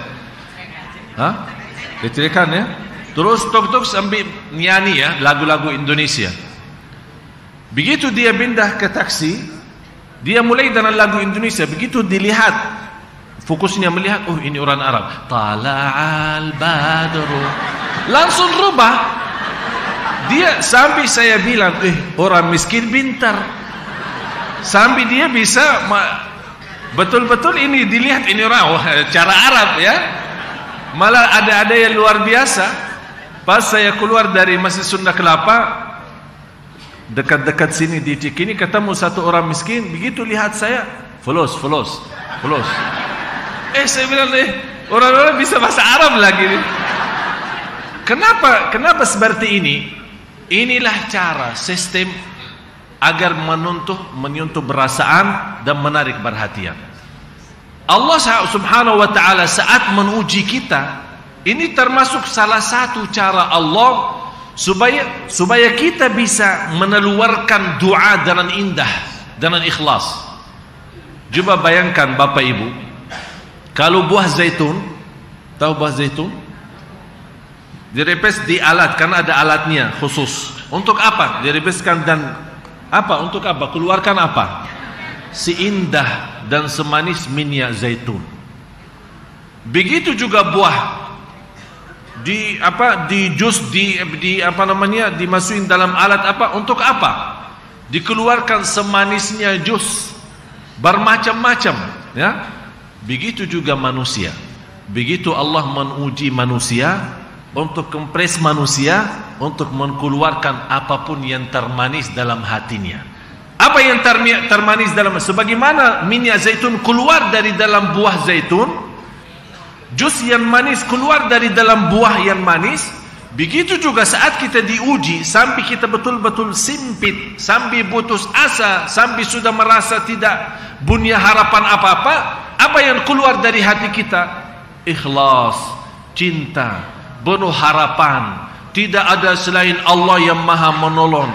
Hah? Kecerikan ya. Terus tok-tok sambil nyanyi ya lagu-lagu Indonesia. Begitu dia pindah ke taksi, dia mulai dengan lagu Indonesia. Begitu dilihat, fokusnya melihat, oh ini orang Arab. Tala'al badru. Langsung rubah. Dia sampai saya bilang, orang miskin pintar. Sampai dia bisa betul-betul ini dilihat ini orang cara Arab ya. Malah ada yang luar biasa. Pas saya keluar dari Masjid Sunda Kelapa, dekat-dekat sini di Cikini ketemu satu orang miskin. Begitu lihat saya, folos. Saya bilang orang-orang bisa bahasa Arab lagi nih. Kenapa seperti ini? Inilah cara sistem agar menyentuh perasaan dan menarik perhatian. Allah Subhanahu wa taala saat menguji kita, ini termasuk salah satu cara Allah supaya kita bisa mengeluarkan doa dengan indah, dengan ikhlas. Coba bayangkan Bapak Ibu, kalau buah zaitun, tahu buah zaitun? Direpes di alat, karena ada alatnya khusus. Untuk apa? Direpeskan dan apa? Untuk apa? Keluarkan apa? Seindah dan semanis minyak zaitun. Begitu juga buah di jus dimasukin dalam alat apa? Untuk apa? Dikeluarkan semanisnya jus bermacam-macam, ya. Begitu juga manusia. Begitu Allah menguji manusia untuk kompres manusia untuk mengeluarkan apapun yang termanis dalam hatinya. Apa yang termanis dalam, sebagaimana minyak zaitun keluar dari dalam buah zaitun, jus yang manis keluar dari dalam buah yang manis, begitu juga saat kita diuji sampai kita betul-betul sempit, sampai putus asa, sampai sudah merasa tidak punya harapan apa-apa, apa yang keluar dari hati kita? Ikhlas, cinta, penuh harapan. Tidak ada selain Allah yang maha menolong.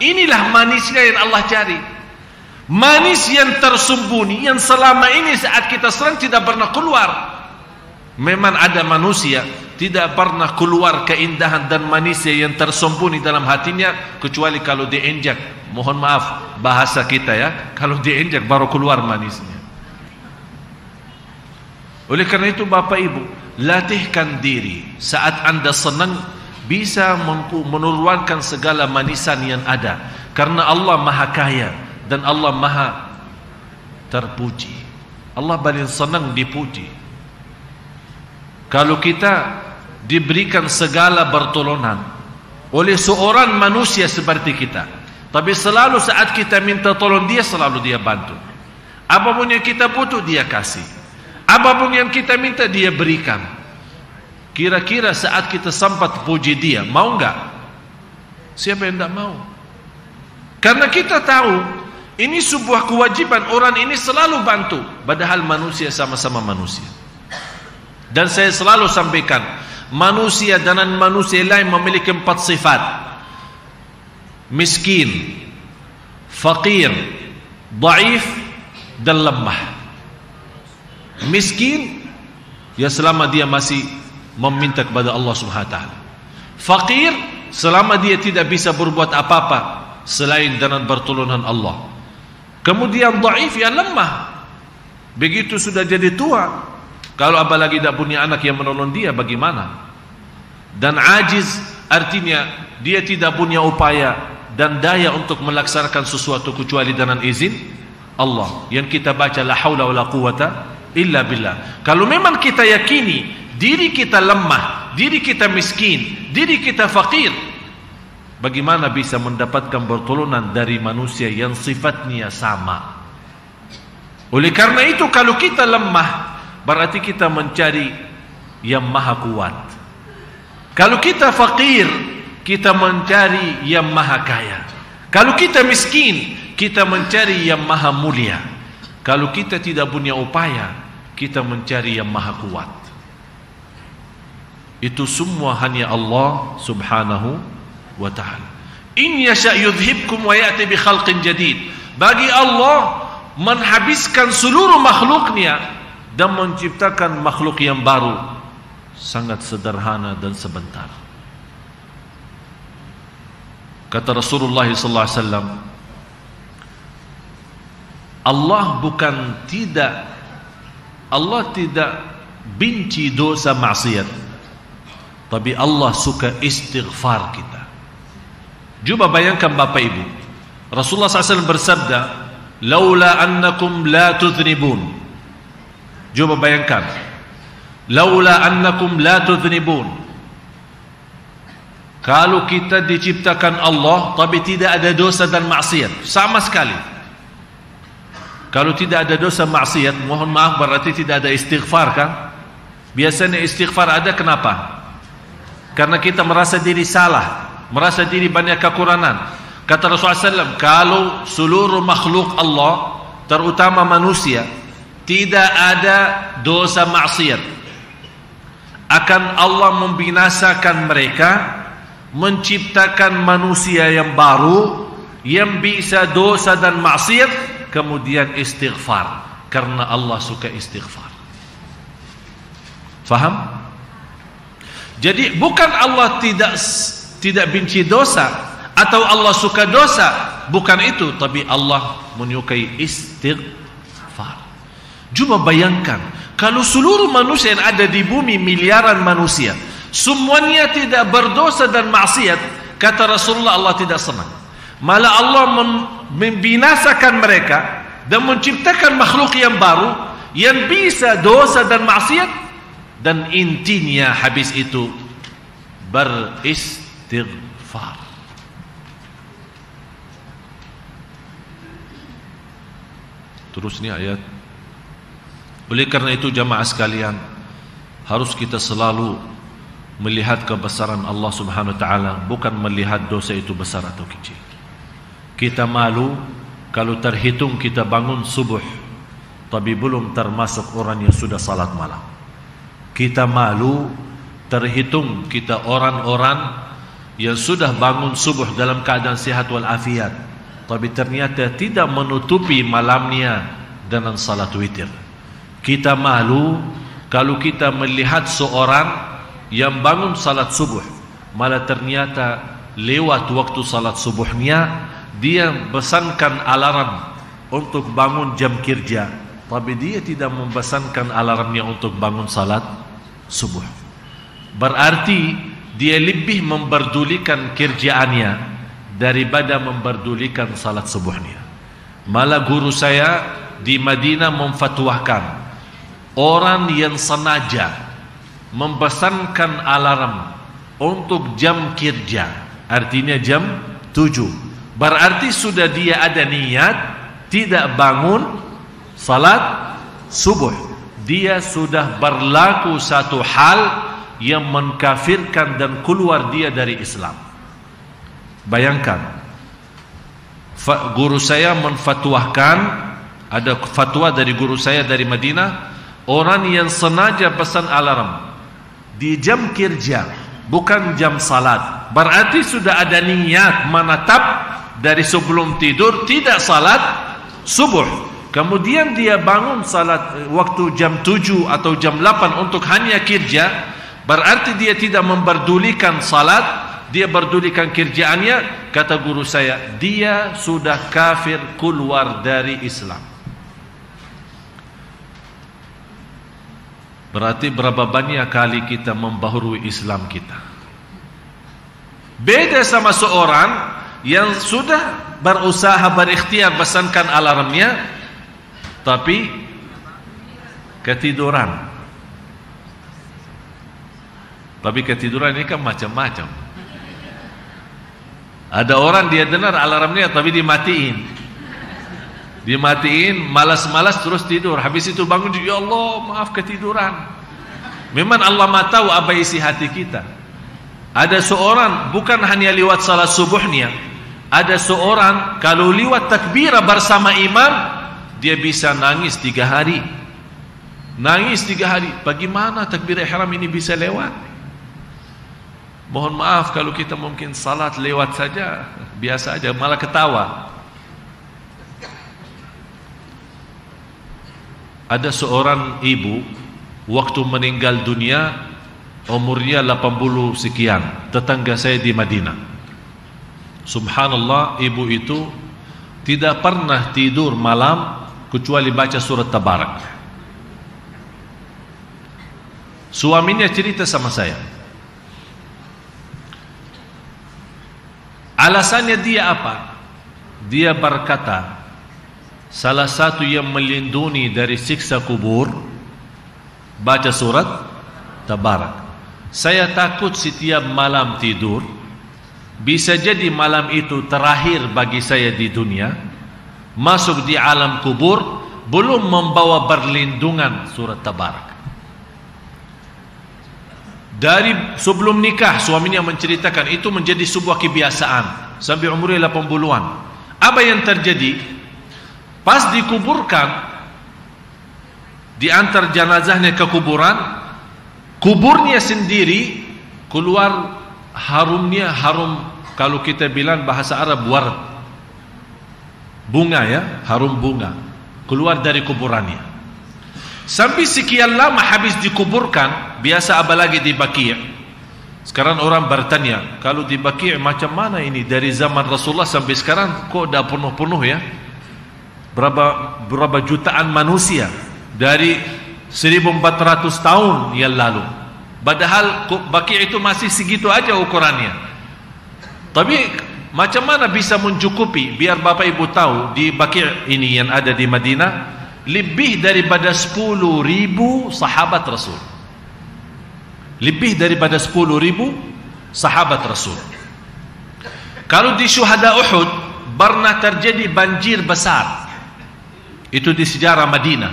Inilah manisnya yang Allah cari. Manis yang tersembunyi, yang selama ini saat kita serang tidak pernah keluar. Memang ada manusia tidak pernah keluar keindahan dan manisnya yang tersembunyi dalam hatinya, kecuali kalau diinjak. Mohon maaf bahasa kita ya, kalau diinjak baru keluar manisnya. Oleh karena itu Bapak Ibu, latihkan diri saat anda senang bisa mengeluarkan segala manisan yang ada, karena Allah maha kaya dan Allah maha terpuji. Allah paling senang dipuji. Kalau kita diberikan segala pertolongan oleh seorang manusia seperti kita, tapi selalu saat kita minta tolong dia, selalu dia bantu. Apapun yang kita butuh dia kasih. Apapun yang kita minta dia berikan. Kira-kira saat kita sempat puji dia, mau enggak? Siapa yang tidak mau? Karena kita tahu ini sebuah kewajiban, orang ini selalu bantu, padahal manusia sama-sama manusia. Dan saya selalu sampaikan, manusia dan manusia lain memiliki 4 sifat: miskin, fakir, dhaif, dan lemah. Miskin, ya selama dia masih meminta kepada Allah Subhanahu wa taala. Fakir, selama dia tidak bisa berbuat apa-apa selain dengan pertolongan Allah. Kemudian dhaif, ya lemah. Begitu sudah jadi tua, kalau apalagi tidak punya anak yang menolong dia, bagaimana? Dan ajiz, artinya dia tidak punya upaya dan daya untuk melaksanakan sesuatu kecuali dengan izin Allah. Yang kita baca la haula wala quwata illa billah. Kalau memang kita yakini diri kita lemah, diri kita miskin, diri kita fakir, bagaimana bisa mendapatkan pertolongan dari manusia yang sifatnya sama? Oleh karena itu, kalau kita lemah, berarti kita mencari yang maha kuat. Kalau kita fakir, kita mencari yang maha kaya. Kalau kita miskin, kita mencari yang maha mulia. Kalau kita tidak punya upaya, kita mencari yang maha kuat. Itu semua hanya Allah Subhanahu wa ta'ala. In yasha' yudhibkum wa ya'ti bi khalqin jadid. Bagi Allah menghabiskan seluruh makhluknya dan menciptakan makhluk yang baru, sangat sederhana dan sebentar. Kata Rasulullah sallallahu alaihi wasallam, Allah tidak benci dosa maksiat, tapi Allah suka istighfar kita. Coba bayangkan Bapak Ibu, Rasulullah SAW bersabda, laula annakum la tudhnibun. Coba bayangkan, laula annakum la tudhnibun. Kalau kita diciptakan Allah tapi tidak ada dosa dan maksiat sama sekali. Kalau tidak ada dosa maksiat, mohon maaf, berarti tidak ada istighfar, kan? Biasanya istighfar ada, kenapa? Karena kita merasa diri salah, merasa diri banyak kekurangan. Kata Rasulullah SAW, kalau seluruh makhluk Allah, terutama manusia, tidak ada dosa maksiat, akan Allah membinasakan mereka, menciptakan manusia yang baru, yang bisa dosa dan maksiat, kemudian istighfar, karena Allah suka istighfar. Faham? Jadi bukan Allah tidak benci dosa atau Allah suka dosa, bukan itu, tapi Allah menyukai istighfar. Coba bayangkan, kalau seluruh manusia yang ada di bumi, miliaran manusia, semuanya tidak berdosa dan maksiat, kata Rasulullah, Allah tidak senang. Malah Allah membinasakan mereka dan menciptakan makhluk yang baru yang bisa dosa dan maksiat, dan intinya habis itu beristighfar. Terus ni ayat. Oleh karena itu jamaah sekalian, harus kita selalu melihat kebesaran Allah Subhanahu wa taala, bukan melihat dosa itu besar atau kecil. Kita malu kalau terhitung kita bangun subuh tapi belum termasuk orang yang sudah salat malam. Kita malu terhitung kita orang-orang yang sudah bangun subuh dalam keadaan sehat walafiat, tapi ternyata tidak menutupi malamnya dengan salat witir. Kita malu kalau kita melihat seorang yang bangun salat subuh, malah ternyata lewat waktu salat subuhnya dia pesankan alarm untuk bangun jam kerja, tapi dia tidak mempesankan alarmnya untuk bangun salat subuh. Berarti dia lebih memperdulikan kerjaannya daripada memperdulikan salat subuhnya. Malah guru saya di Madinah memfatwakan, orang yang sengaja mempesankan alarm untuk jam kerja, artinya jam 7, berarti sudah dia ada niat tidak bangun salat subuh. Dia sudah berlaku satu hal yang mengkafirkan dan keluar dia dari Islam. Bayangkan, guru saya menfatwakan, ada fatwa dari guru saya dari Madinah, orang yang sengaja pesan alarm di jam kerja, bukan jam salat, berarti sudah ada niat menatap dari sebelum tidur tidak salat subuh, kemudian dia bangun salat waktu jam 7 atau jam 8 untuk hanya kerja, berarti dia tidak memperdulikan salat, dia berdulikan kerjaannya. Kata guru saya, dia sudah kafir, keluar dari Islam. Berarti berapa banyak kali kita membaharui Islam kita. Beda sama seorang yang sudah berusaha berikhtiar pesankan alarmnya, tapi ketiduran. Tapi ketiduran ini kan macam-macam. Ada orang dia dengar alarmnya tapi dimatiin. Dimatiin, malas-malas terus tidur. Habis itu bangun, ya Allah maaf ketiduran. Memang Allah Maha tahu apa isi hati kita. Ada seorang bukan hanya lewat salat subuhnya, ada seorang kalau lewat takbirah bersama imam, dia bisa nangis 3 hari. Nangis 3 hari. Bagaimana takbirah ihram ini bisa lewat? Mohon maaf kalau kita mungkin salat lewat saja, biasa aja, malah ketawa. Ada seorang ibu waktu meninggal dunia umurnya 80 sekian, tetangga saya di Madinah. Subhanallah, ibu itu tidak pernah tidur malam kecuali baca surat Tabarak. Suaminya cerita sama saya, alasannya dia apa? Dia berkata, salah satu yang melindungi dari siksa kubur baca surat Tabarak. Saya takut setiap malam tidur, bisa jadi malam itu terakhir bagi saya di dunia, masuk di alam kubur belum membawa perlindungan surat Tabarak. Dari sebelum nikah suaminya menceritakan itu menjadi sebuah kebiasaan sampai umurnya 80-an. Apa yang terjadi? Pas dikuburkan, diantar jenazahnya ke kuburan, kuburnya sendiri keluar harumnya, harum kalau kita bilang bahasa Arab ward, bunga ya, harum bunga keluar dari kuburannya. Sampai sekian lama habis dikuburkan, biasa apalagi di Baqi'. Sekarang orang bertanya, kalau di Baqi' macam mana ini dari zaman Rasulullah sampai sekarang kok dah penuh-penuh ya? Berapa jutaan manusia dari 1400 tahun yang lalu. Padahal Baqi' itu masih segitu aja ukurannya. Tapi macam mana bisa mencukupi? Biar Bapak Ibu tahu, di Baqi' ini yang ada di Madinah lebih daripada 10.000 sahabat Rasul. Lebih daripada 10.000 sahabat Rasul. Kalau di syuhada Uhud pernah terjadi banjir besar. Itu di sejarah Madinah.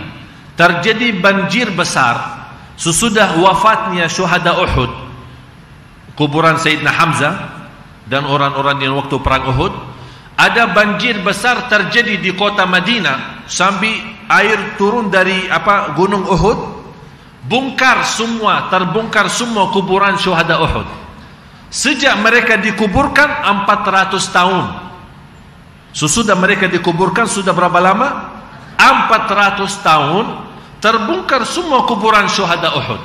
Terjadi banjir besar sesudah wafatnya syuhada Uhud, kuburan Sayyidina Hamzah dan orang-orang yang waktu perang Uhud. Ada banjir besar terjadi di kota Madinah sampai air turun dari gunung Uhud, terbongkar semua kuburan syuhada Uhud. Sejak mereka dikuburkan 400 tahun. Sesudah mereka dikuburkan sudah berapa lama? 400 tahun terbongkar semua kuburan syuhada Uhud.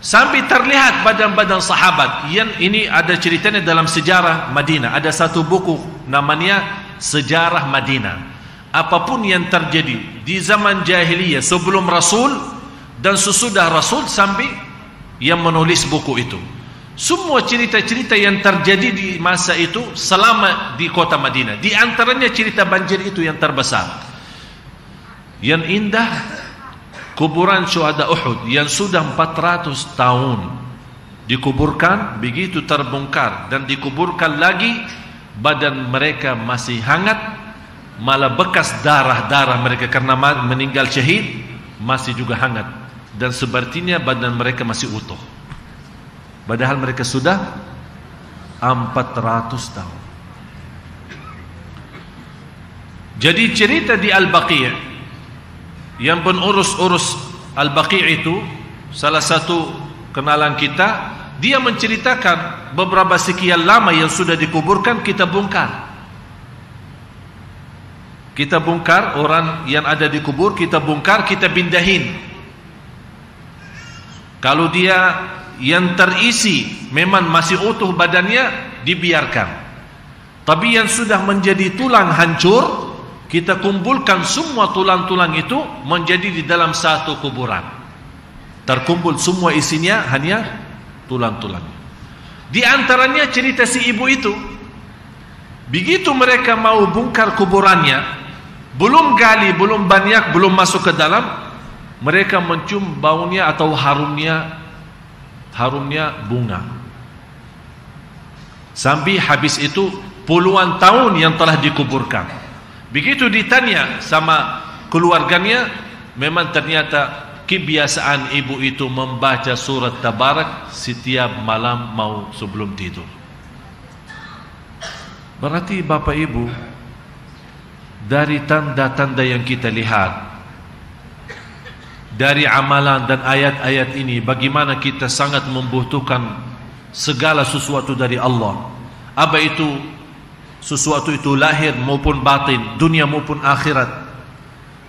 Sampai terlihat badan-badan sahabat. Yang ini ada ceritanya dalam sejarah Madinah. Ada satu buku namanya Sejarah Madinah. Apapun yang terjadi di zaman jahiliyah sebelum Rasul dan sesudah Rasul, sampai yang menulis buku itu, semua cerita-cerita yang terjadi di masa itu selama di kota Madinah. Di antaranya cerita banjir itu yang terbesar. Yang indah, kuburan syuhada Uhud yang sudah 400 tahun dikuburkan, begitu terbongkar dan dikuburkan lagi, badan mereka masih hangat, malah bekas darah-darah mereka karena meninggal syahid masih juga hangat, dan sepertinya badan mereka masih utuh. Padahal mereka sudah 400 tahun. Jadi cerita di Al-Baqi', yang pengurus-urus Al-Baqi' itu salah satu kenalan kita, dia menceritakan beberapa sekian lama yang sudah dikuburkan kita bongkar. Kita bongkar orang yang ada di kubur, kita bongkar, kita pindahin. Kalau dia yang terisi memang masih utuh badannya, dibiarkan. Tapi yang sudah menjadi tulang hancur, kita kumpulkan semua tulang-tulang itu menjadi di dalam satu kuburan. Terkumpul semua isinya hanya tulang-tulang. Di antaranya cerita si ibu itu. Begitu mereka mau bongkar kuburannya, belum gali, belum banyak, belum masuk ke dalam, mereka mencium baunya atau harumnya bunga. Sampai habis itu puluhan tahun yang telah dikuburkan. Begitu ditanya sama keluarganya, memang ternyata kebiasaan ibu itu membaca surat Tabarak setiap malam mau sebelum tidur. Berarti Bapak Ibu, dari tanda-tanda yang kita lihat, dari amalan dan ayat-ayat ini, bagaimana kita sangat membutuhkan segala sesuatu dari Allah. Apa itu sesuatu itu, lahir maupun batin, dunia maupun akhirat.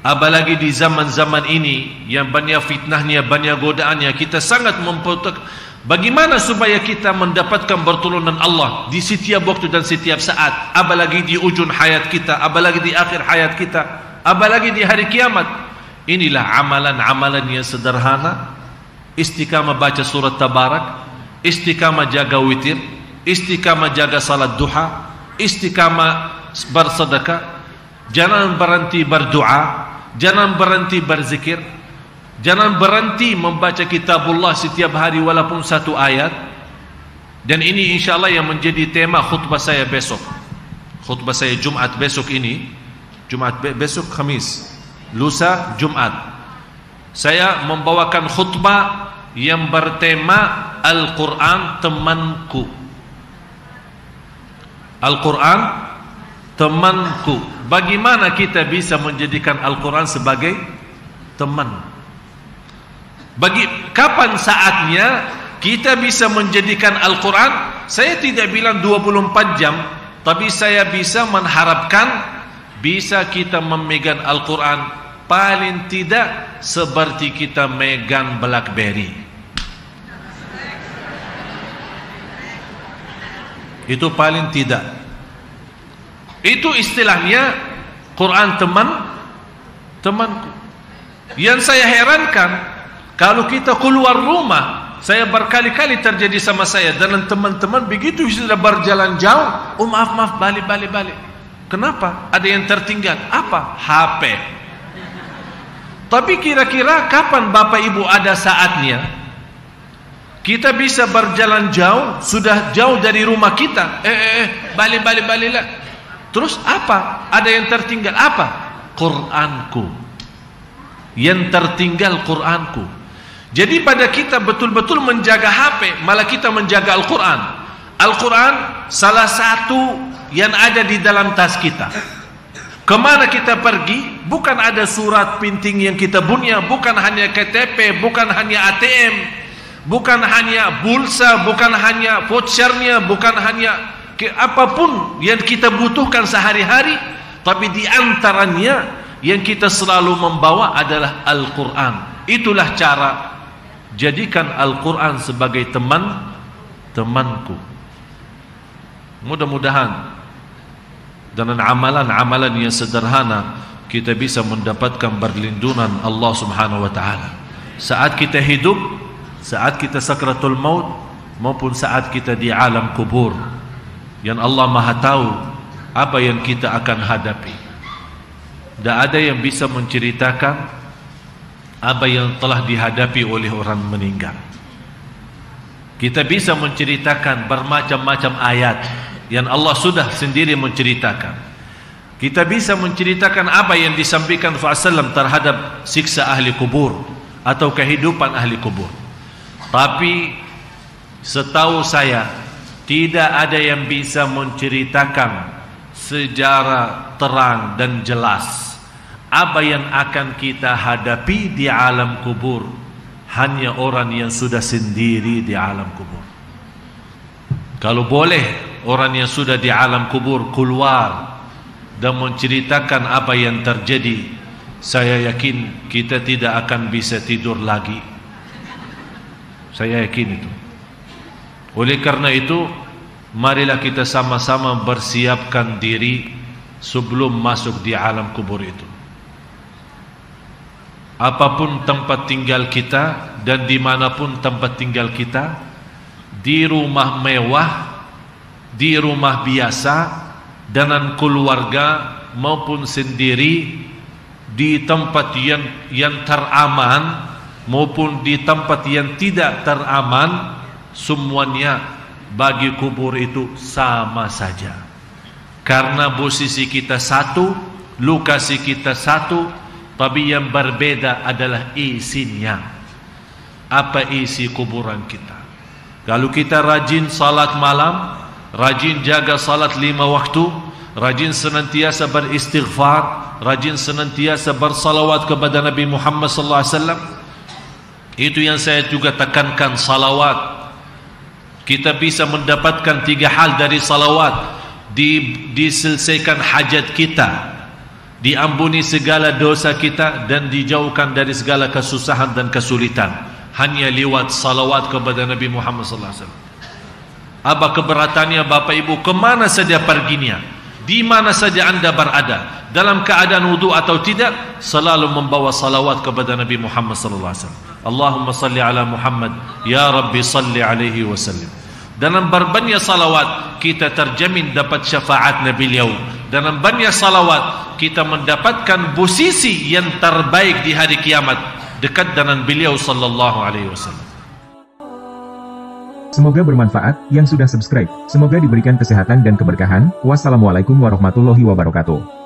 Apalagi di zaman-zaman ini yang banyak fitnahnya, banyak godaannya, kita sangat membutuhkan bagaimana supaya kita mendapatkan pertolongan Allah di setiap waktu dan setiap saat. Apalagi di ujung hayat kita, apalagi di akhir hayat kita, apalagi di hari kiamat. Inilah amalan-amalan yang sederhana. Istiqamah baca surat Tabarak, istiqamah jaga witir, istiqamah jaga salat duha, istiqamah bersedekah, jangan berhenti berdoa, jangan berhenti berzikir, jangan berhenti membaca kitabullah setiap hari walaupun satu ayat. Dan ini insyaAllah yang menjadi tema khutbah saya besok. Khutbah saya Jumat besok ini, Jumat besok Khamis, lusa Jumat, saya membawakan khutbah yang bertema Al-Quran temanku. Al-Quran temanku. Bagaimana kita bisa menjadikan Al-Quran sebagai teman? Kapan saatnya kita bisa menjadikan Al-Quran? Saya tidak bilang 24 jam, tapi saya bisa mengharapkan bisa kita memegang Al-Quran paling tidak seperti kita megang BlackBerry. Itu paling tidak. Itu istilahnya Quran temanku. Yang saya herankan, kalau kita keluar rumah, saya berkali-kali terjadi sama saya dan teman-teman, begitu sudah berjalan jauh, maaf, balik. Kenapa? Ada yang tertinggal. Apa? HP. Tapi kira-kira kapan Bapak Ibu ada saatnya kita bisa berjalan jauh, sudah jauh dari rumah kita, balik. Terus apa? Ada yang tertinggal. Apa? Quranku. Yang tertinggal Quranku. Jadi pada kita betul-betul menjaga HP, malah kita menjaga Al-Quran. Al-Quran salah satu yang ada di dalam tas kita. Kemana kita pergi, bukan ada surat penting yang kita punya, bukan hanya KTP, bukan hanya ATM, bukan hanya pulsa, bukan hanya vouchernya, bukan hanya apapun yang kita butuhkan sehari-hari, tapi di antaranya yang kita selalu membawa adalah Al-Quran. Itulah cara jadikan Al-Quran sebagai temanku. Mudah-mudahan dengan amalan-amalan yang sederhana kita bisa mendapatkan perlindungan Allah Subhanahu wa taala. Saat kita hidup, saat kita sakratul maut, maupun saat kita di alam kubur, yang Allah Maha tahu apa yang kita akan hadapi. Tidak ada yang bisa menceritakan apa yang telah dihadapi oleh orang meninggal. Kita bisa menceritakan bermacam-macam ayat yang Allah sudah sendiri menceritakan. Kita bisa menceritakan apa yang disampaikan Rasulullah terhadap siksa ahli kubur atau kehidupan ahli kubur. Tapi Setahu saya, tidak ada yang bisa menceritakan secara terang dan jelas apa yang akan kita hadapi di alam kubur. Hanya orang yang sudah sendiri di alam kubur. Kalau boleh orang yang sudah di alam kubur keluar dan menceritakan apa yang terjadi, saya yakin kita tidak akan bisa tidur lagi. Saya yakin itu. Oleh karena itu, marilah kita sama-sama bersiapkan diri sebelum masuk di alam kubur itu. Apapun tempat tinggal kita dan dimanapun tempat tinggal kita, di rumah mewah, di rumah biasa, dengan keluarga maupun sendiri, di tempat yang teraman maupun di tempat yang tidak teraman, semuanya bagi kubur itu sama saja. Karena posisi kita satu, lokasi kita satu, tapi yang berbeda adalah isinya. Apa isi kuburan kita? Kalau kita rajin salat malam, rajin jaga salat 5 waktu, rajin senantiasa beristighfar, rajin senantiasa bersalawat kepada Nabi Muhammad SAW. Itu yang saya juga tekankan, salawat. Kita bisa mendapatkan 3 hal dari salawat. Diselesaikan hajat kita, diampuni segala dosa kita, dan dijauhkan dari segala kesusahan dan kesulitan. Hanya lewat salawat kepada Nabi Muhammad SAW. Apa keberatannya Bapak Ibu? Kemana saja perginya, di mana saja anda berada, dalam keadaan wudu atau tidak, selalu membawa salawat kepada Nabi Muhammad SAW. Allahumma salli ala Muhammad, ya Rabbi salli alaihi wasallam. Dalam berbanyak salawat kita terjamin dapat syafaat Nabi beliau. Dalam banyak salawat kita mendapatkan posisi yang terbaik di hari kiamat, dekat dengan beliau sallallahu alaihi wasallam. Semoga bermanfaat yang sudah subscribe. Semoga diberikan kesehatan dan keberkahan. Wassalamualaikum warahmatullahi wabarakatuh.